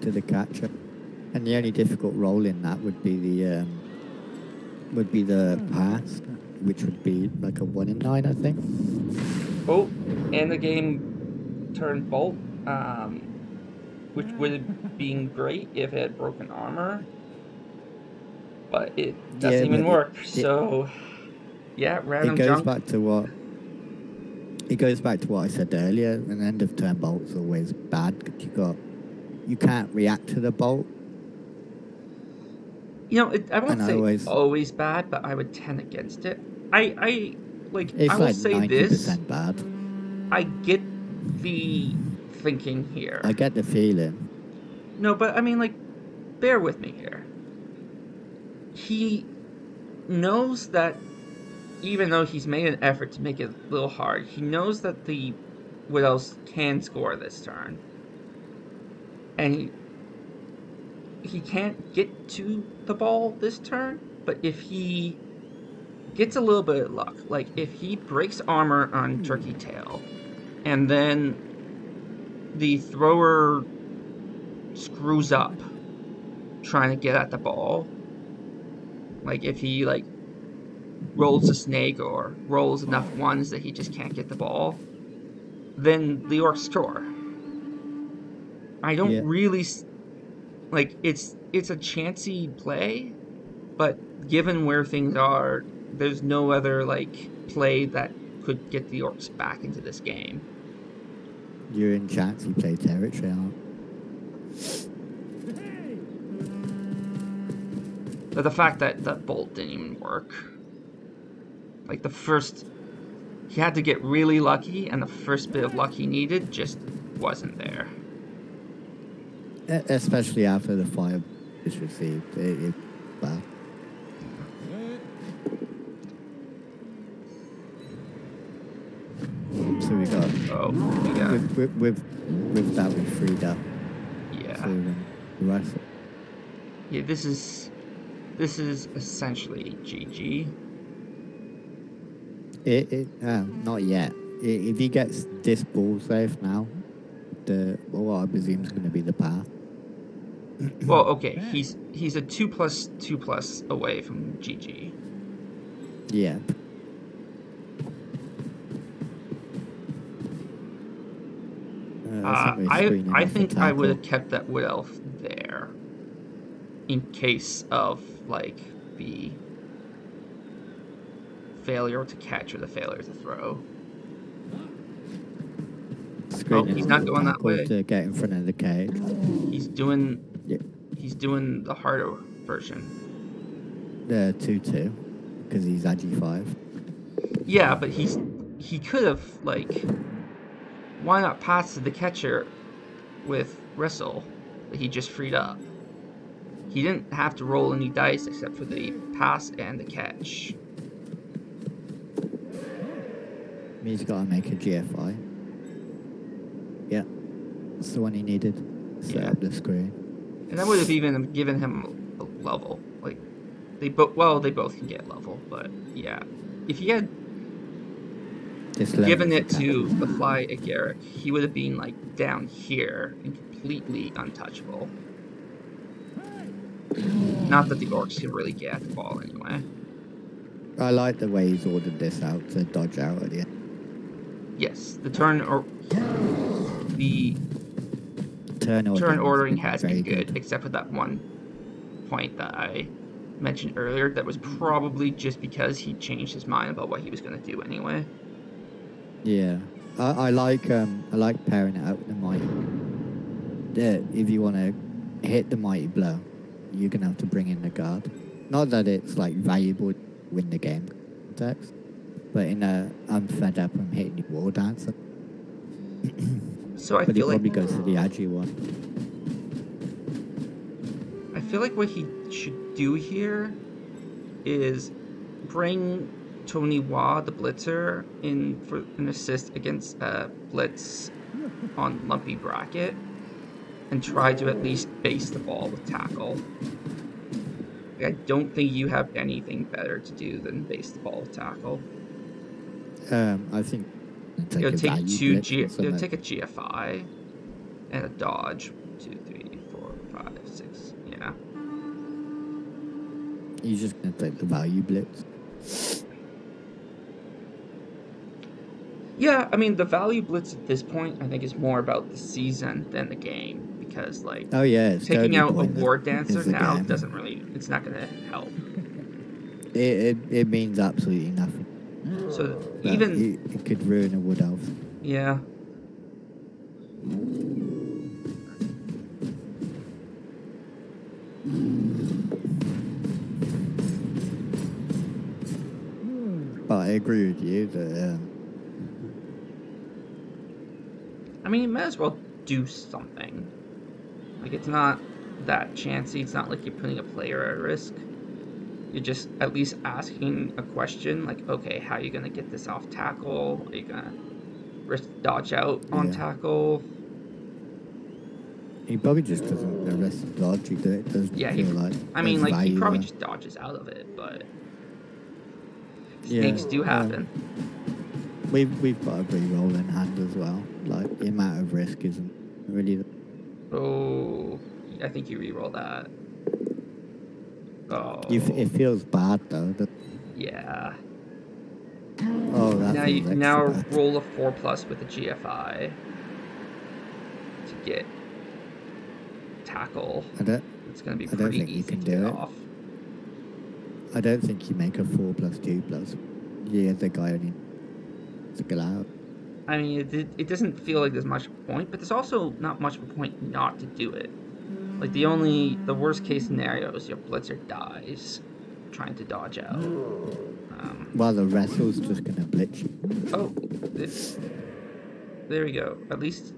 to the catcher, and the only difficult role in that would be the pass, which would be like a 1 in 9, I think. Oh, and the game turned bolt, which would have been great if it had broken armor, but it doesn't even work. So, yeah, random junk. It goes back to what I said earlier. An end of turn bolt's always bad because you can't react to the bolt. You know, I won't say always bad, but I would tend against it. I will say this. 90% bad. I get the thinking here. I get the feeling. No, but I mean, like, bear with me here. He knows that even though he's made an effort to make it a little hard, he knows that the Wood Elves can score this turn. And he can't get to the ball this turn, but if he gets a little bit of luck, like if he breaks armor on Turkey Tail, and then the thrower screws up trying to get at the ball, like if he rolls a snake or rolls enough ones that he just can't get the ball, then the Orcs score. I don't really it's a chancy play, but given where things are, there's no other play that could get the Orcs back into this game. You're in chancy play territory, aren't? But the fact that that bolt didn't even work. Like he had to get really lucky, and the first bit of luck he needed just wasn't there. Especially after the fire is received. Well. So we got. With that we freed up. Yeah. So the rest. Yeah, this is essentially GG. Not yet. If he gets this ball safe now, what I presume is going to be the path. Well, okay, he's a 2+2+ away from GG. Yeah. I think I would have kept that Wood Elf there in case of the failure to catch or the failure to throw. He's not going that way. To get in front of the cage. He's doing the harder version. The 2-2 because he's at G5. Yeah, but he could have why not pass to the catcher with Wrestle that he just freed up? He didn't have to roll any dice except for the pass and the catch. He's got to make a GFI. Yeah, that's the one he needed. Set up the screen. And that would have even given him a level. They both can get level, but yeah, if he had given it to the fly at Garrick, he would have been down here and completely untouchable. Not that the Orcs can really get at the ball anyway. I like the way he's ordered this out to dodge out at the end. Yes, the turn Turn ordering has very been good, except for that one point that I mentioned earlier. That was probably just because he changed his mind about what he was going to do anyway. Yeah, I like pairing it up with the mighty. If you want to hit the mighty blow, you're gonna have to bring in the guard. Not that it's like valuable to win the game context, but in a I'm fed up, I'm hitting the war dancer. So I but he feel like probably goes for the agi one. I feel like what he should do here is bring Tony Whaagh'er, the blitzer, in for an assist against blitz on lumpy bracket, and try to at least base the ball with tackle. I don't think you have anything better to do than base the ball with tackle. I think It'll take it'll take a GFI and a dodge. 2, 3, 4, 5, 6. Yeah. He's just gonna take the value blitz. Yeah, I mean the value blitz at this point I think is more about the season than the game, because like it's taking totally out a pointless. war dancer now game. doesn't really, it's not gonna help. It means absolutely nothing. So But even it could ruin a wood elf. Yeah. But I agree with you that I mean, you might as well do something. Like, it's not that chancy. It's not like you're putting a player at risk. You're just at least asking a question, like, okay, how are you going to get this off tackle? Are you going to risk dodge out on tackle? He probably just doesn't risk dodge. He doesn't feel like. I mean, like, he probably just dodges out of it, but snakes do happen. We've got a reroll in hand as well. Like, the amount of risk isn't really. Oh, I think you reroll that. Oh. It feels bad though. Yeah. Oh, that now roll a 4+ with a GFI to get tackle. It's going to be pretty easy to get off. I don't think you make a 4+2+. Yeah, the guy only to get out. I mean, it doesn't feel like there's much point, but there's also not much of a point not to do it. Like, the worst case scenario is your blitzer dies trying to dodge out. While the wrestle's just going to blitz you. Oh, there we go. At least,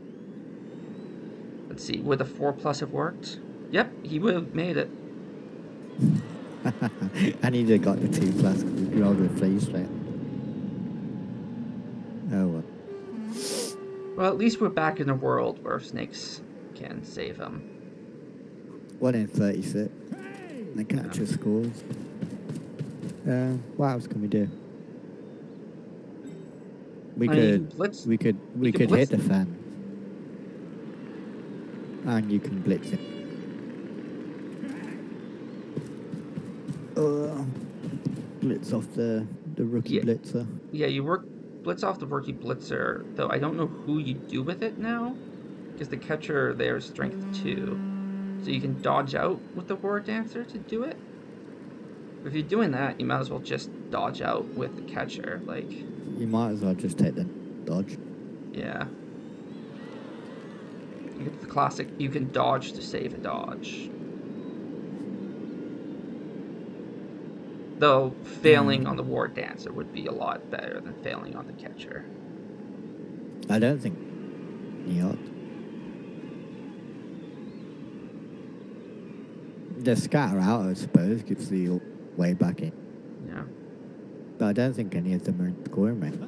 let's see, would the 4+ have worked? Yep, he would have made it. And he'd have got the 2+, you rolled with freeze straight. Oh well. Well, at least we're back in a world where snakes can save him. 1 in 36. The catcher scores. What else can we do? We could hit the fan. And you can blitz it. Blitz off the rookie blitzer. Yeah, you blitz off the rookie blitzer, though I don't know who you do with it now, because the catcher there is strength 2. So you can dodge out with the war dancer to do it. If you're doing that, you might as well just dodge out with the catcher. Like, you might as well just take the dodge. Yeah. You get the classic, you can dodge to save a dodge. Though failing on the war dancer would be a lot better than failing on the catcher. I don't think he ought. The scatter out, I suppose, gives the way back in. Yeah. But I don't think any of them are in scoring range.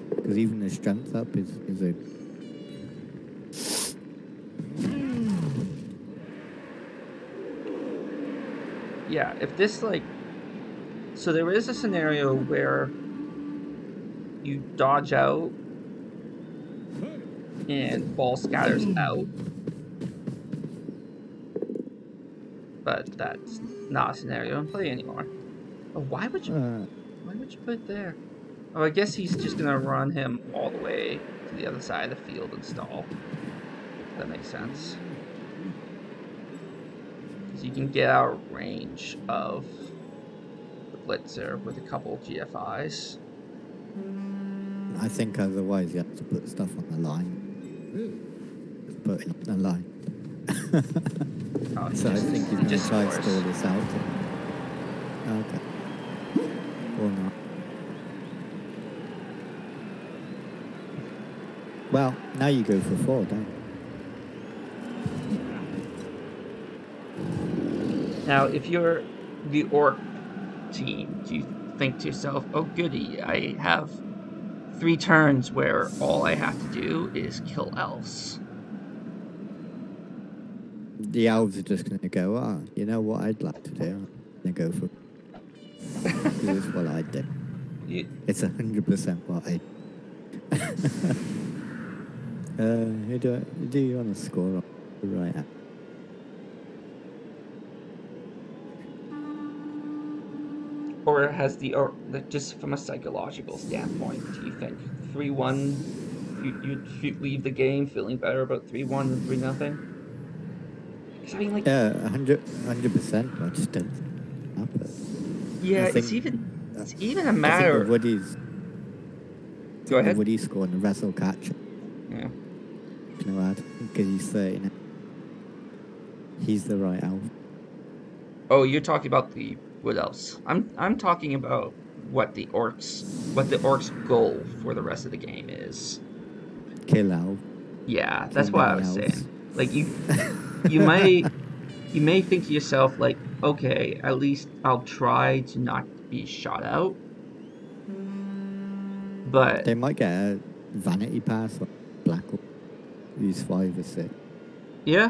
Because even the strength up is a... Yeah, if this, like... So there is a scenario where you dodge out and ball scatters out, but that's not a scenario in play anymore. Oh, why would you Uh, put it there? Oh, I guess he's just gonna run him all the way to the other side of the field and stall. That makes sense. Because you can get out of range of the blitzer with a couple GFIs. I think otherwise you have to put stuff on the line. Just put it on the line. Oh, So I think he's going to try and scores. stall this out. Okay. Or not. Well, now you go for 4, don't you? Now, if you're the Orc team, do you think to yourself, oh goody, I have 3 turns where all I have to do is kill elves? The elves are just going to go, you know what I'd like to do? I'm going to go for... Because it's what I do. It's 100% what I who do you want to score on? Right at? Or has just from a psychological standpoint, do you think 3-1, you'd leave the game feeling better about 3-1 than 3-0? Because I mean, like, Yeah, 100%. I just don't happen. yeah, it's even a matter. I think Woody's. Go ahead. Woody's scoring the wrestle catch. Yeah. You know, because he's 30 now. He's the right elf. Oh, you're talking about the Wood Elves. I'm talking about what the Orcs' goal for the rest of the game is. Kill elf. Yeah, that's what I was saying. Like you may think to yourself like, okay, at least I'll try to not be shot out. But they might get a vanity pass or black or use 5 or 6. Yeah.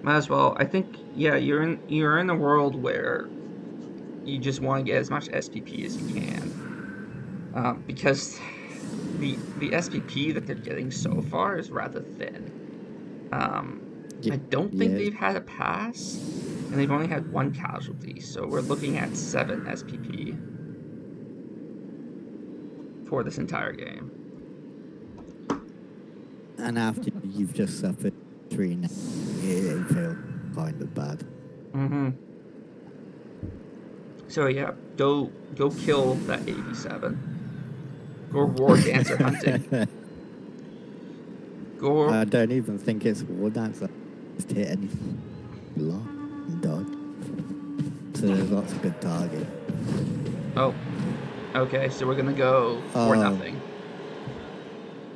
Might as well. I think you're in a world where you just want to get as much SPP as you can, because the SPP that they're getting so far is rather thin. I don't think they've had a pass, and they've only had 1 casualty, so we're looking at 7 SPP for this entire game. And after you've just suffered 3 now, it feels kind of bad. Mm-hmm. So yeah, go kill that 87. Go war dancer hunting. Go. I don't even think it's war dancer. Just hit anything. Block and dodge. So there's lots of good target. Oh. Okay, so we're gonna go for nothing.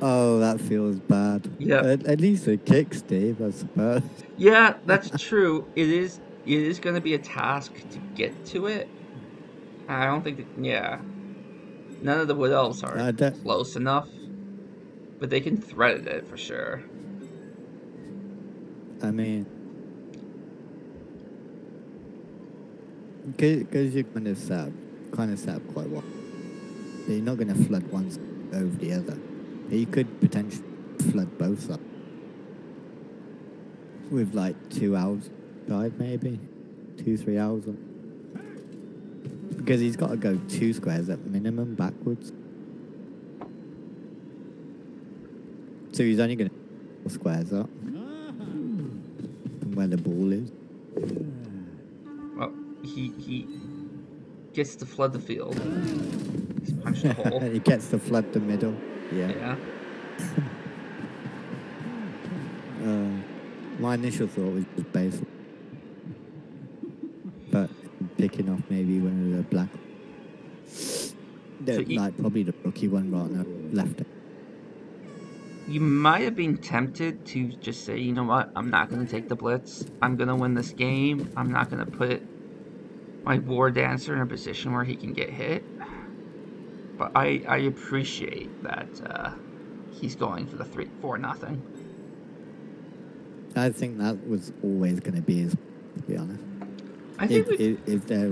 Oh, that feels bad. Yeah. At least it kicks, Dave, I suppose. Yeah, that's true. It is gonna be a task to get to it. I don't think that, none of the Wood Elves are close enough, but they can thread it for sure. I mean, because you're kind of set up quite well. You're not going to flood one over the other. You could potentially flood both sides. With like 2 elves died, maybe 2-3 elves. Because he's got to go 2 squares at minimum backwards. So he's only going to 4 squares up from where the ball is. Well, he gets to flood the field. He's punched the hole. He gets to flood the middle. Yeah. My initial thought was just basic. But picking off maybe one of the black... probably the rookie one right now, left it. You might have been tempted to just say, you know what, I'm not going to take the blitz. I'm going to win this game. I'm not going to put my war dancer in a position where he can get hit. But I appreciate that he's going for the 3-4-0. I think that was always going to be his, to be honest. I think if there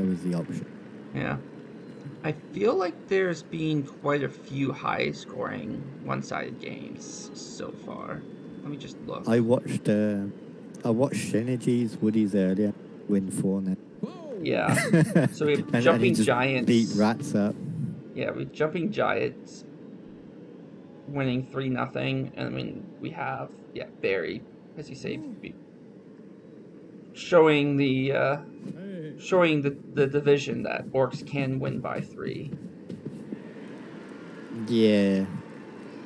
was the option. Yeah. I feel like there's been quite a few high-scoring one-sided games so far. Let me just look. I watched I watched Synergy's Woody's earlier. Win 4 now. Yeah. So we have And he jumping just giants. beat rats up. Yeah, with jumping giants winning 3-0, and I mean we have Barry, as you say, showing the division that Orcs can win by 3. Yeah.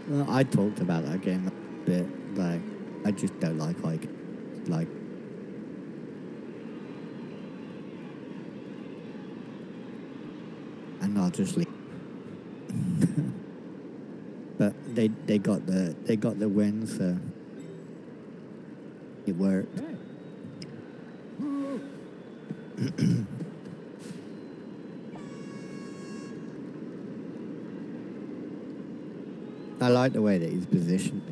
Well, I talked about that game a bit. Like, I just don't like and I'll just leave. But they got the win, so it worked. I like the way that he's positioned.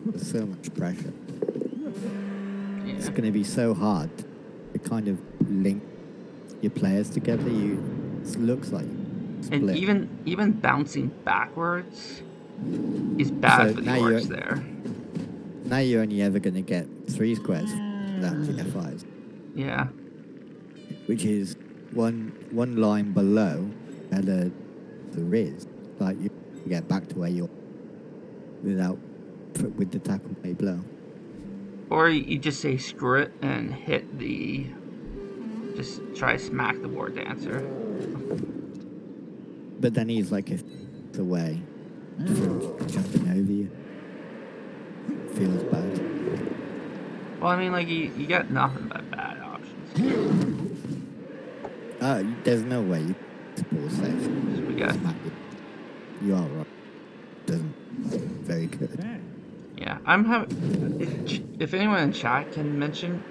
There's so much pressure. Yeah. It's going to be so hard to kind of link your players together. It looks like split. And even bouncing backwards is bad for the Orcs there. Now you're only ever going to get 3 squares without TFIs. Yeah. Which is one line below where the Riz. Like, you get back to where you're with the tackle may blow. Or you just say screw it and just try to smack the War Dancer. But then he's like the way jumping over you. Feels bad. Well, I mean, like, you got nothing but bad options. There's no way you support safe. So we got. You are right. Doesn't. Very good. Yeah, I'm having. If anyone in chat can mention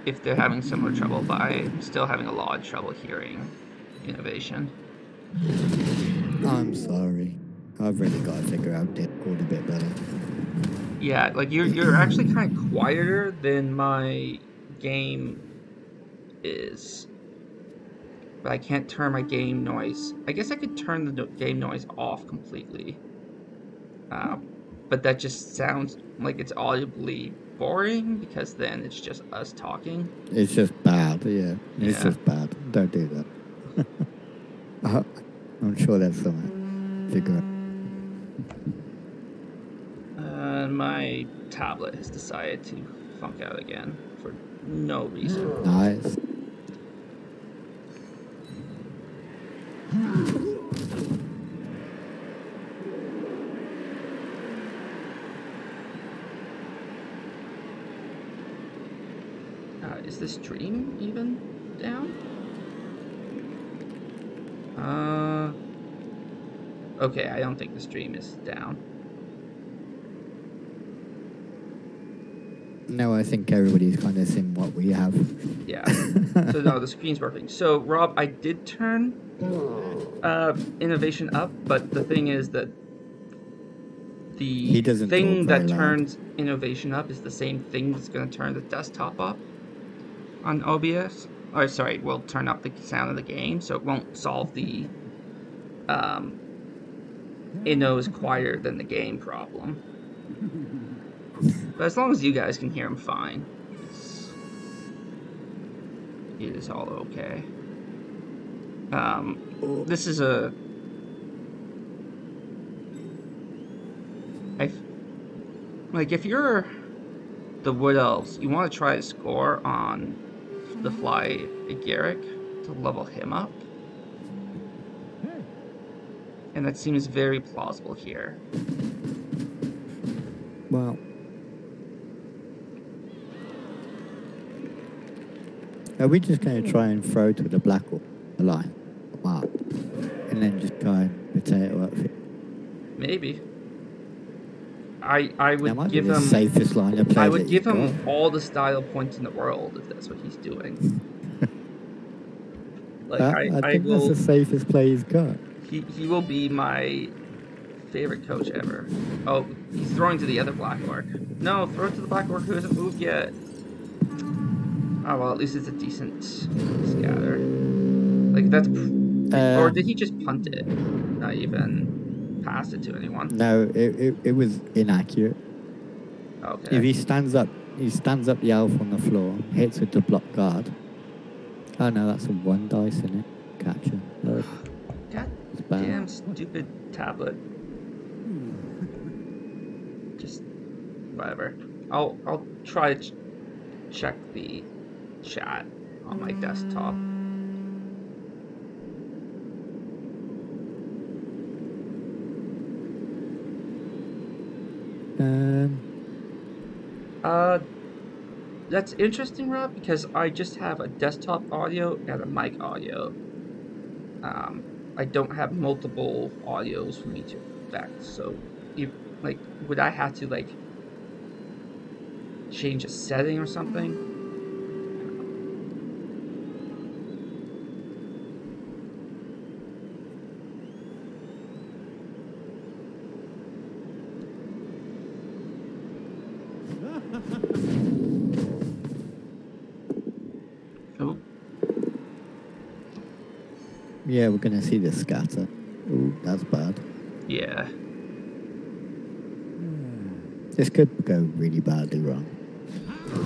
if they're having similar trouble, but I'm still having a lot of trouble hearing innovation. I'm sorry. I've really got to figure out Discord a bit better. Yeah, like you're actually kind of quieter than my game is. But I can't turn my game noise. I guess I could turn the game noise off completely. But that just sounds like it's audibly boring because then it's just us talking. It's just bad, yeah. It's just bad. Don't do that. I'm sure that's something. Figure out. My tablet has decided to funk out again for no reason. Nice. Is the stream even down? Okay, I don't think the stream is down. No, I think everybody's kind of seen what we have. Yeah. So no, the screen's working. So Rob, I did turn innovation up, but the thing is that the thing that turns innovation up is the same thing that's going to turn the desktop up on OBS. Or sorry, will turn up the sound of the game, so it won't solve the Inno is quieter than the game problem. But as long as you guys can hear him fine, it is all okay. This is like if you're the Wood Elves, you want to try to score on the fly Garrick to level him up. And that seems very plausible here. Well, are we just going to try and throw to the black line? Wow. And then just try and potato up here? Maybe. I would give him safest line of play. I would give him all the style points in the world if that's what he's doing. Like I think that's the safest play he's got. He will be my favorite coach ever. Oh, he's throwing to the other Black Orc. No, throw it to the Black Orc who hasn't moved yet. Oh, well, at least it's a decent scatter. Like, that's... or did he just punt it? Not even pass it to anyone? No, it was inaccurate. Okay. If he stands up he stands up the elf on the floor, hits with the block guard. Oh no, that's a 1 dice in it. Capture. Oh, God it's bad. damn stupid tablet. Just whatever. I'll try to check the chat on my desktop. That's interesting, Rob, because I just have a desktop audio and a mic audio. I don't have multiple audios for me to affect. So, if like, would I have to like change a setting or something? Oh, Yeah, we're gonna see the scatter. Ooh, that's bad. yeah. This could go really badly wrong.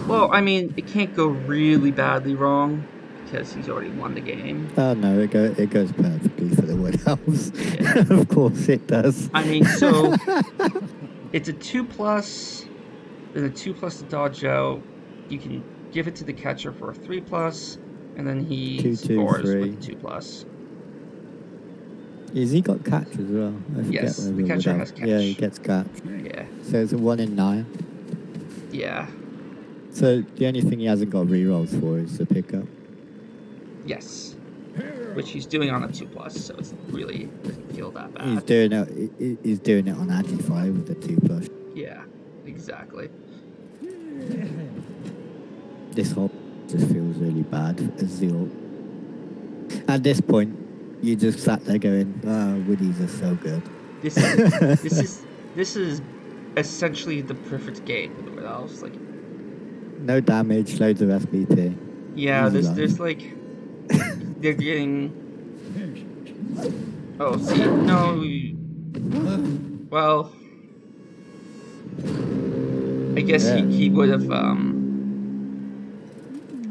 Well, I mean, it can't go really badly wrong because he's already won the game. Oh no, it goes perfectly for the Wood Elves. Yeah. Of course it does. I mean, so it's a 2+, then a 2+ to dodge out. You can give it to the catcher for a 3+, and then he 2, 2, scores 3. with the 2+. Is he got catch as well? I forget Yes, whether the catcher has catch. Yeah, he gets catch. Yeah. So it's a 1 in 9. Yeah. So the only thing he hasn't got rerolls for is the pickup. Yes. Which he's doing on a 2+, so it's really doesn't feel that bad. He's doing it on Agi 5 with the 2+. Yeah, exactly. This whole just feels really bad as the Orc. At this point, you just sat there going, "Oh, Woodies are so good." This is essentially the perfect game for the Wood Elves. Like, no damage, loads of SBP. yeah, Easy there's like they're getting. Oh, see, no. Well, I guess Yeah. he would have.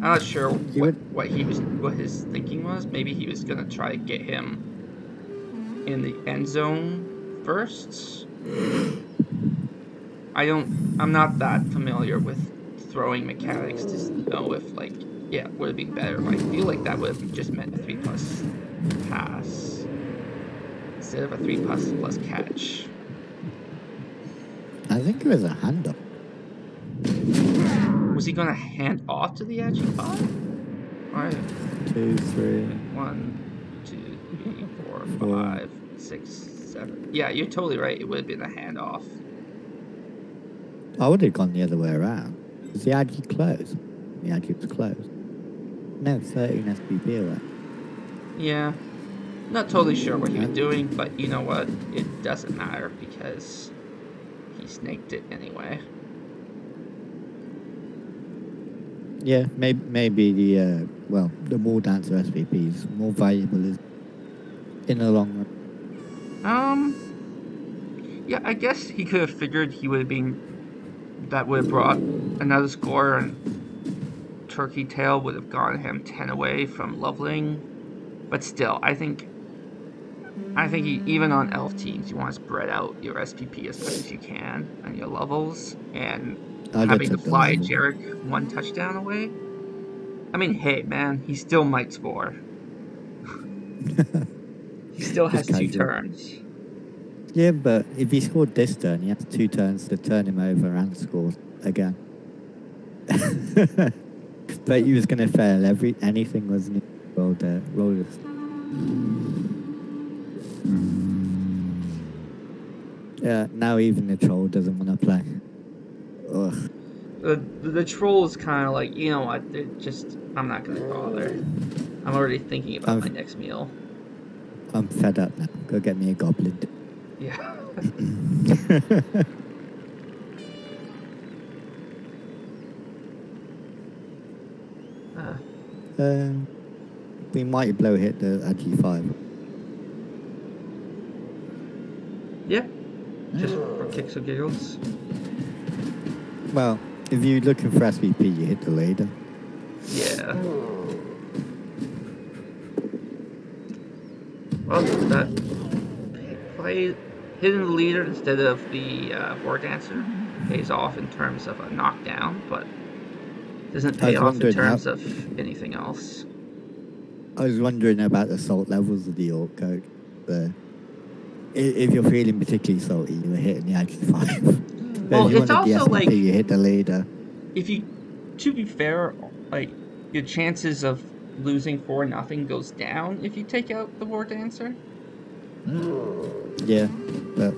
I'm not sure what his thinking was. Maybe he was gonna try to get him in the end zone first. I'm not that familiar with throwing mechanics to know if like, yeah, would have been better. I feel like that would have just meant a 3+ pass instead of a 3+ catch. I think it was a handoff. Was he gonna hand off to the Agi 5? Alright. 2, 3. 1, 2, 3, 4, 5, 6, 7. Yeah, you're totally right. It would have been a handoff. I would have gone the other way around. Was the Agi closed? The Agi was closed. No, 13 SBP away. Yeah. Not totally sure what he was doing, but you know what? It doesn't matter because he snaked it anyway. Yeah, maybe the War Dancer SVP is more valuable in the long run. Yeah, I guess he could have figured he would have been. That would have brought another score, and Turkey Tail would have gotten him 10 away from leveling. But still, I think even on elf teams, you want to spread out your SPP as much as you can and your levels, and having to fly Jarek 1 touchdown away. I mean, hey man, he still might score. He still has 2 turns. Yeah, but if he scored this turn, he has 2 turns to turn him over and score again. But he was going to fail anything, wasn't he? Roll this. Yeah, now even the troll doesn't want to play. Ugh. The troll is kind of like, you know what, I'm not going to bother. I'm already thinking about my next meal. I'm fed up now. Go get me a goblin. Yeah. We might blow hit the Agi 5. Yeah. Just for kicks or giggles. Well, If you're looking for SVP, you hit the leader. Yeah. Well, that play hitting the leader instead of the war dancer pays off in terms of a knockdown, but doesn't I pay was off in wondering terms of anything else. I was wondering about the salt levels of the Orc coach. If you're feeling particularly salty, you're hitting the Aggie 5. Well, if you it's wanted the also SVP, like you hit the leader. if you, to be fair, like your chances of losing 4-0 goes down if you take out the war dancer. Yeah, but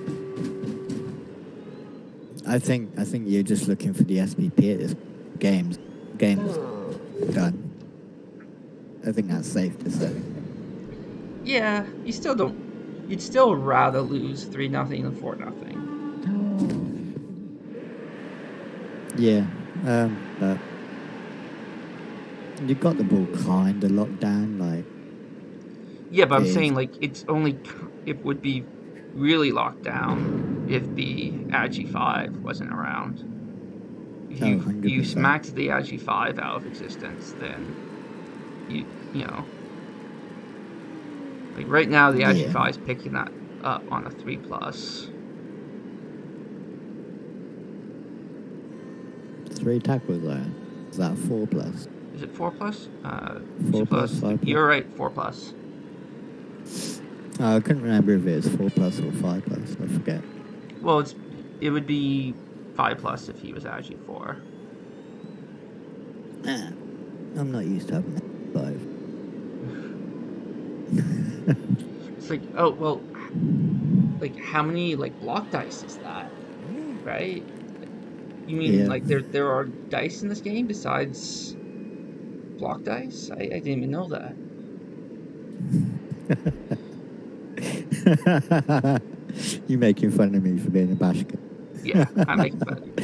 I think you're just looking for the SVP at this game's done. I think that's safe to say. Yeah, you still don't. You'd still rather lose 3-0 than 4-0. Yeah, but you got the ball kind of locked down, like. Yeah, but I'm is- saying like it would be really locked down if the Agi 5 wasn't around. If Oh, you 100%. smacked the Agi 5 out of existence, then you know. Like right now, the Agi 5 is picking that up on a 3+. 3 tackles there. Is that 4+? Is it 4+? 4+, 5+? You're right, 4+. I couldn't remember if it was 4+ or 5+. I forget. Well, it would be 5+ if he was Agi 4. I'm not used to having 5. It's like, oh well, like how many like block dice is that, right? You mean like there are dice in this game besides block dice? I didn't even know that. You making fun of me for being a bashka? Yeah, I'm making fun of you.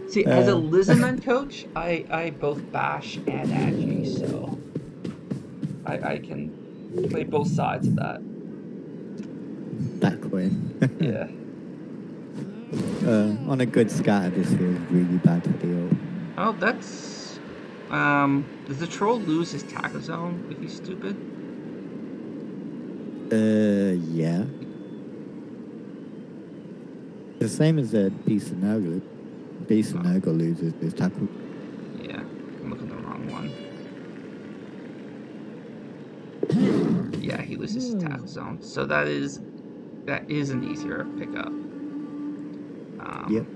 See, as a Lizardman coach, I both bash and agi, so I can play both sides of that. That coin. Yeah. On a good scatter, this feels really bad for the Orc. Oh, that's... does the troll lose his tackle zone if he's stupid? Yeah. The same as a decent Nurgle. Decent Nurgle loses his tackle. Yeah, I'm looking at the wrong one. Yeah, he loses his tackle zone. So that is an easier pickup. Yep.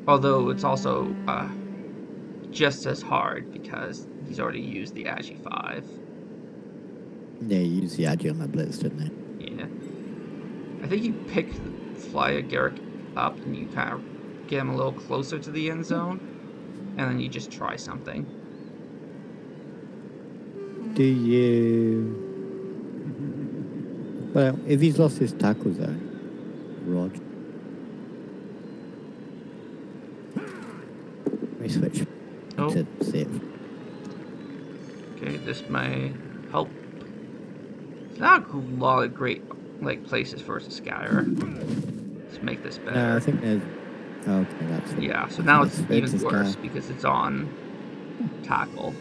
Although it's also just as hard because he's already used the Agi 5. Yeah, you used the Agi on that blitz, didn't they? Yeah. I think you pick Fly Garrick up and you kind of get him a little closer to the end zone, and then you just try something. Do you... Well, if he's lost his tackle zone, Rod. Let me switch to see it. Okay, this may help. It's not a lot of great places for us to scatter. Let's make this better. No, I think there's... Oh, okay, that's... Yeah, so now it's even worse because it's on tackle.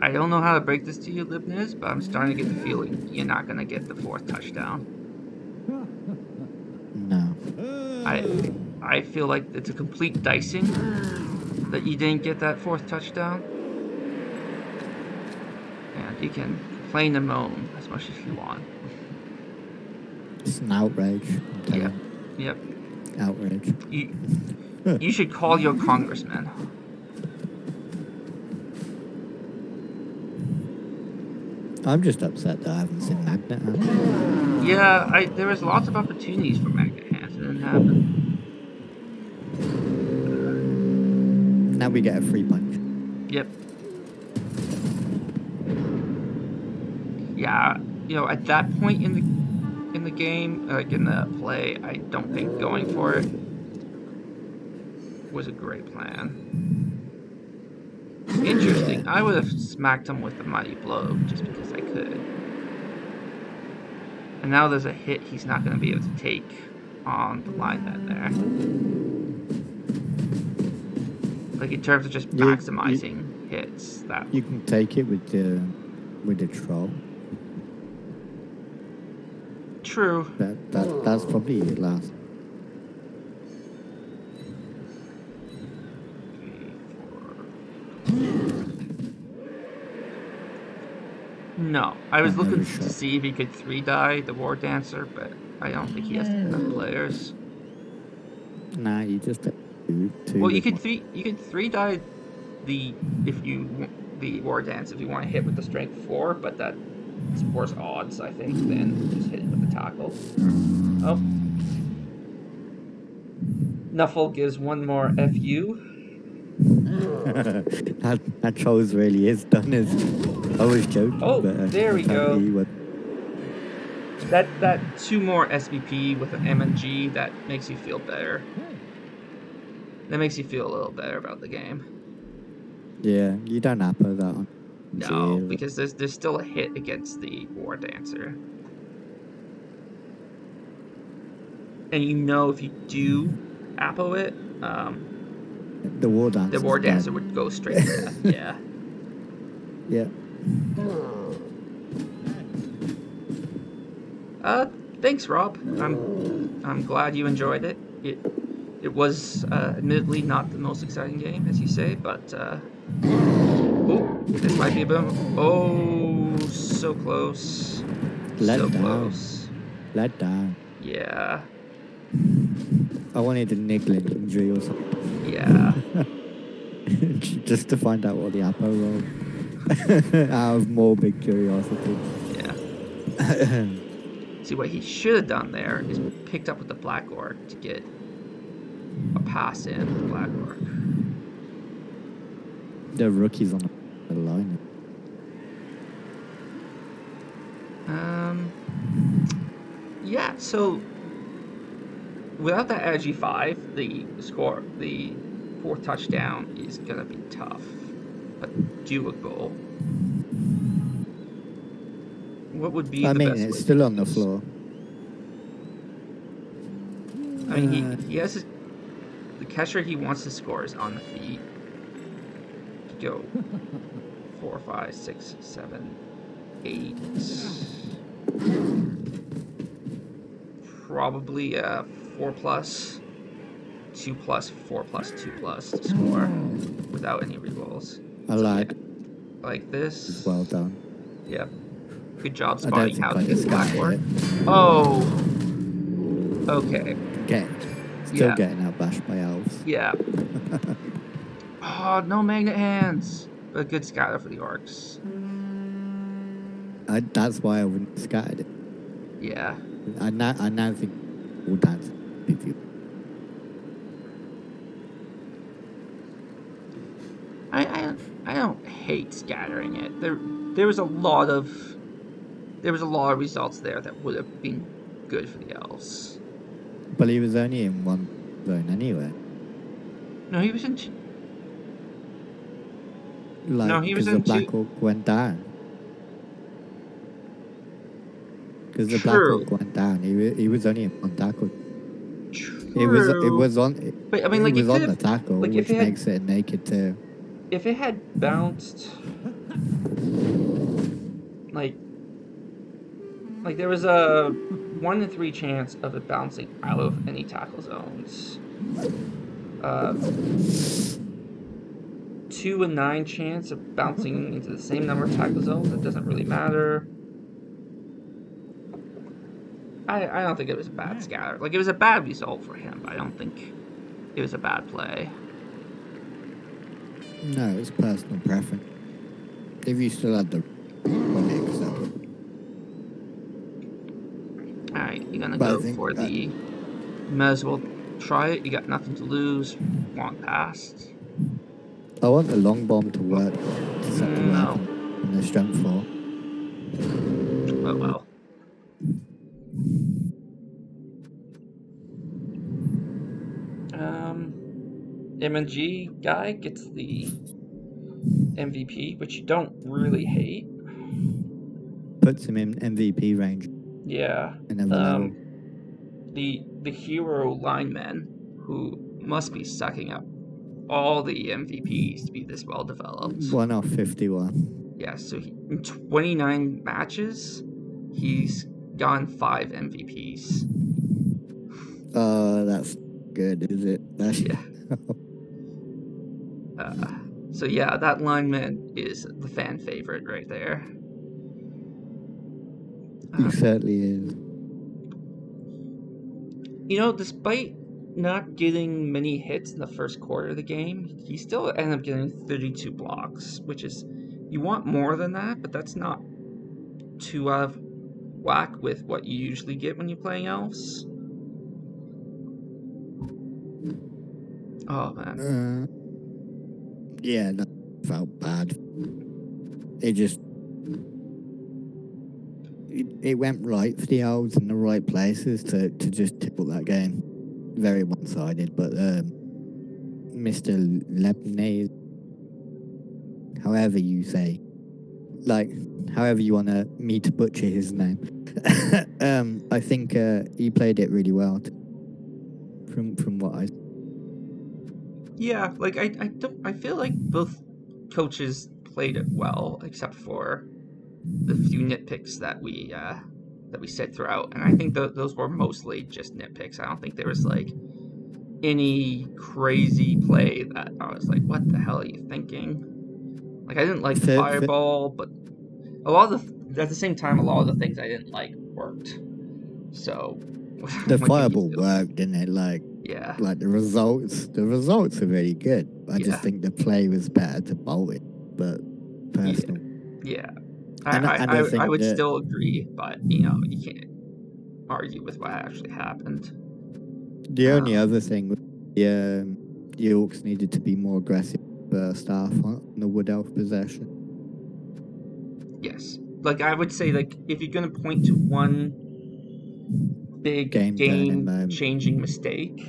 I don't know how to break this to you, Libniz, but I'm starting to get the feeling you're not going to get the 4th touchdown. No. I feel like it's a complete dicing that you didn't get that 4th touchdown. And you can complain and moan as much as you want. It's an outrage. Yep. Outrage. You should call your congressman. I'm just upset that I haven't seen Magnet happen. Yeah, there was lots of opportunities for Magnet Hands. It didn't happen. Now we get a free punch. Yep. Yeah, at that point in the game, like in the play, I don't think going for it was a great plan. Interesting. I would have smacked him with the mighty blow just because I could. And now there's a hit he's not going to be able to take on the linehead there. Like in terms of just maximizing hits, that you can take it with the troll. true. That's probably it last. 3, 4. No, I was looking Sure. to see if he could 3-die the War Dancer, but I don't think he has enough players. Nah, you just take two. Well, you could 3-die the War Dance if you want to hit with the Strength 4, but that's worse odds, I think, than just hitting with the tackle. Oh. Nuffle gives one more FU. that troll's really is done as. I was joking. Oh, but, there we go. What... That 2 more SVP with an MNG, that makes you feel better. That makes you feel a little better about the game. Yeah, you don't apple that one. No, because there's still a hit against the War Dancer. And you know if you do apple it, the War Dancer would go straight to death. Yeah. Yeah. Thanks, Rob. I'm glad you enjoyed it. It was admittedly not the most exciting game, as you say, but oh, this might be a bit. Oh, so close. Close. Let down. Yeah. I wanted a niggling injury or something. Yeah. Just to find out what the Apo rolled. Out of morbid curiosity. Yeah. See, what he should have done there is picked up with the Black Orc to get a pass in with the Black Orc. The rookie's on the line. Yeah, so without that Energy 5, the 4th touchdown is going to be tough. But doable. What would be the best way? It's still on the floor. I mean, he has the catcher he wants to score is on the feet. Go 4, 5, 6, 7, 8. Probably 4+, 2+, 4+, 2+ to score without any rerolls. I lied. Yeah, like this. Well done. Yep. Good job spotting how to get the Black Orc. Oh. Okay. Still getting outbashed by elves. Yeah. Oh, no magnet hands. But a good scatter for the Orcs. That's why I wouldn't have scattered it. Yeah. I now think all that's with you. I don't hate scattering it. There was a lot of results there that would have been good for the elves. But he was only in one zone anyway. No, he was in two. He was in the Black Orc went down. Because the Black Orc went down, he was only in one tackle. True. It was on. But I mean, like, it was on the tackle, like, which makes it naked too. If it had bounced, like there was a 1 in 3 chance of it bouncing out of any tackle zones. 2 in 9 chance of bouncing into the same number of tackle zones. It doesn't really matter. I don't think it was a bad scatter. Like, it was a bad result for him, but I don't think it was a bad play. No, it's personal preference. If you still had the mix up. Alright, you're gonna go for the... You might as well try it. You got nothing to lose. Want past. I want the long bomb to work. To set the weapon on the strength 4. Oh well. MNG guy gets the MVP, which you don't really hate. Puts him in MVP range. Yeah. Another level. The hero linemen who must be sucking up all the MVPs to be this well developed. 1 off 51. Yeah, so in 29 matches, he's gotten 5 MVPs. Oh, that's good, is it? Yeah. So yeah, that lineman is the fan favorite right there. He certainly is. You know, despite not getting many hits in the first quarter of the game, he still ended up getting 32 blocks, which is, you want more than that, but that's not too out of whack with what you usually get when you're playing elves. Oh man. Yeah, that felt bad. It just it went right for the elves in the right places to just tilt that game. Very one-sided, but Mr. Lebanese, however you say, like however you want me to butcher his name, I think he played it really well. From what I. Yeah, like I feel like both coaches played it well, except for the few nitpicks that we said throughout, and I think those were mostly just nitpicks. I don't think there was like any crazy play that I was like, what the hell are you thinking? Like, I didn't like the fireball, but a lot of at the same time, a lot of the things I didn't like worked. So the fireball worked, didn't it? Like, yeah, like the results are really good. I just think the play was better to bolt it, but personal. Yeah. I would still agree, but you know, you can't argue with what actually happened. The only other thing was the Orcs needed to be more aggressive first half on the Wood Elf possession. Yes. Like, I would say, like, if you're going to point to one big game-changing mistake,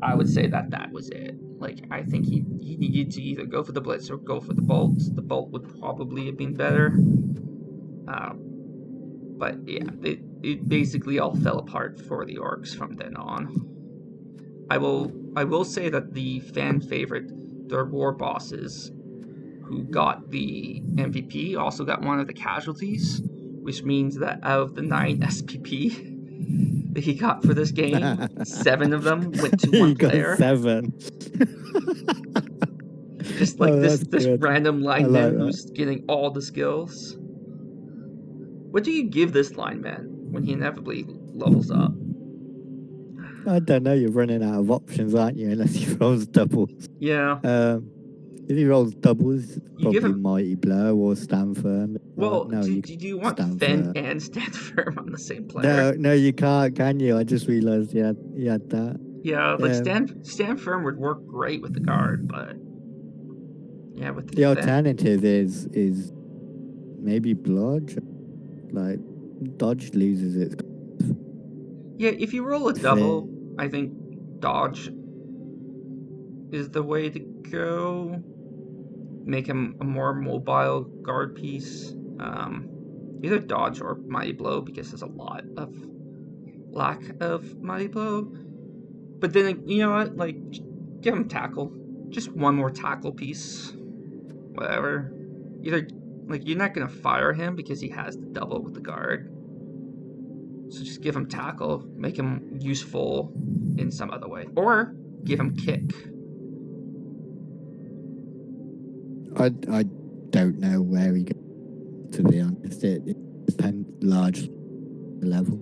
I would say that was it. Like, I think he needed to either go for the blitz or go for the bolt. The bolt would probably have been better. But yeah, it basically all fell apart for the Orcs from then on. I will say that the fan favorite, their war bosses, who got the MVP, also got one of the casualties, which means that out of the 9 SPP that he got for this game, 7 of them went to one player. 7. Just like this random lineman who's getting all the skills. What do you give this lineman when he inevitably levels up? I don't know. You're running out of options, aren't you? Unless he rolls doubles. Yeah. If he rolls doubles, probably Mighty Blow or Stand Firm. Well, do you want Fen and Stand Firm on the same player? No, you can't, can you? I just realized you had that. Yeah, like Stand Firm would work great with the guard, but yeah, with the alternative is maybe Blodge. Like, Dodge loses it. Yeah, if you roll a double, I think Dodge is the way to go. Make him a more mobile guard piece. Either Dodge or Mighty Blow, because there's a lot of lack of Mighty Blow. But then, you know what? Like, give him tackle. Just one more tackle piece. Whatever. Either, like, you're not going to fire him because he has the double with the guard. So just give him tackle. Make him useful in some other way. Or give him kick. I don't know where he goes, to be honest. It depends largely on the level.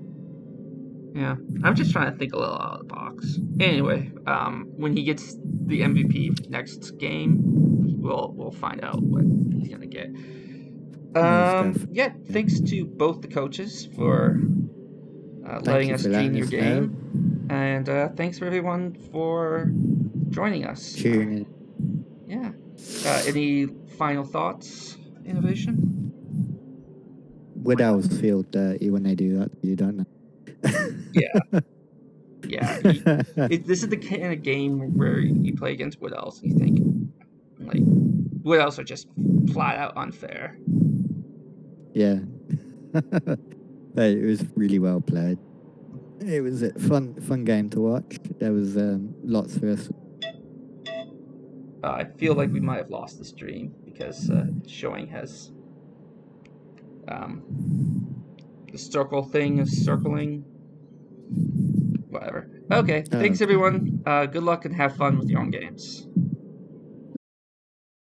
Yeah, I'm just trying to think a little out of the box. Anyway, when he gets the MVP next game, we'll find out what he's gonna get. Yeah, thanks to both the coaches for letting us stream your game, and thanks for everyone for joining us. Tuning. Yeah. Any final thoughts, Innovation? Wood Elves feel dirty when they do that. You don't know. Yeah. Yeah. This is the kind of game where you play against Wood Elves and you think, like, What else are just flat out unfair. Yeah. But it was really well played. It was a fun game to watch. There was lots for us. I feel like we might have lost the stream because showing has the circle thing is circling. Whatever. Okay, thanks Okay. everyone. Good luck and have fun with your own games.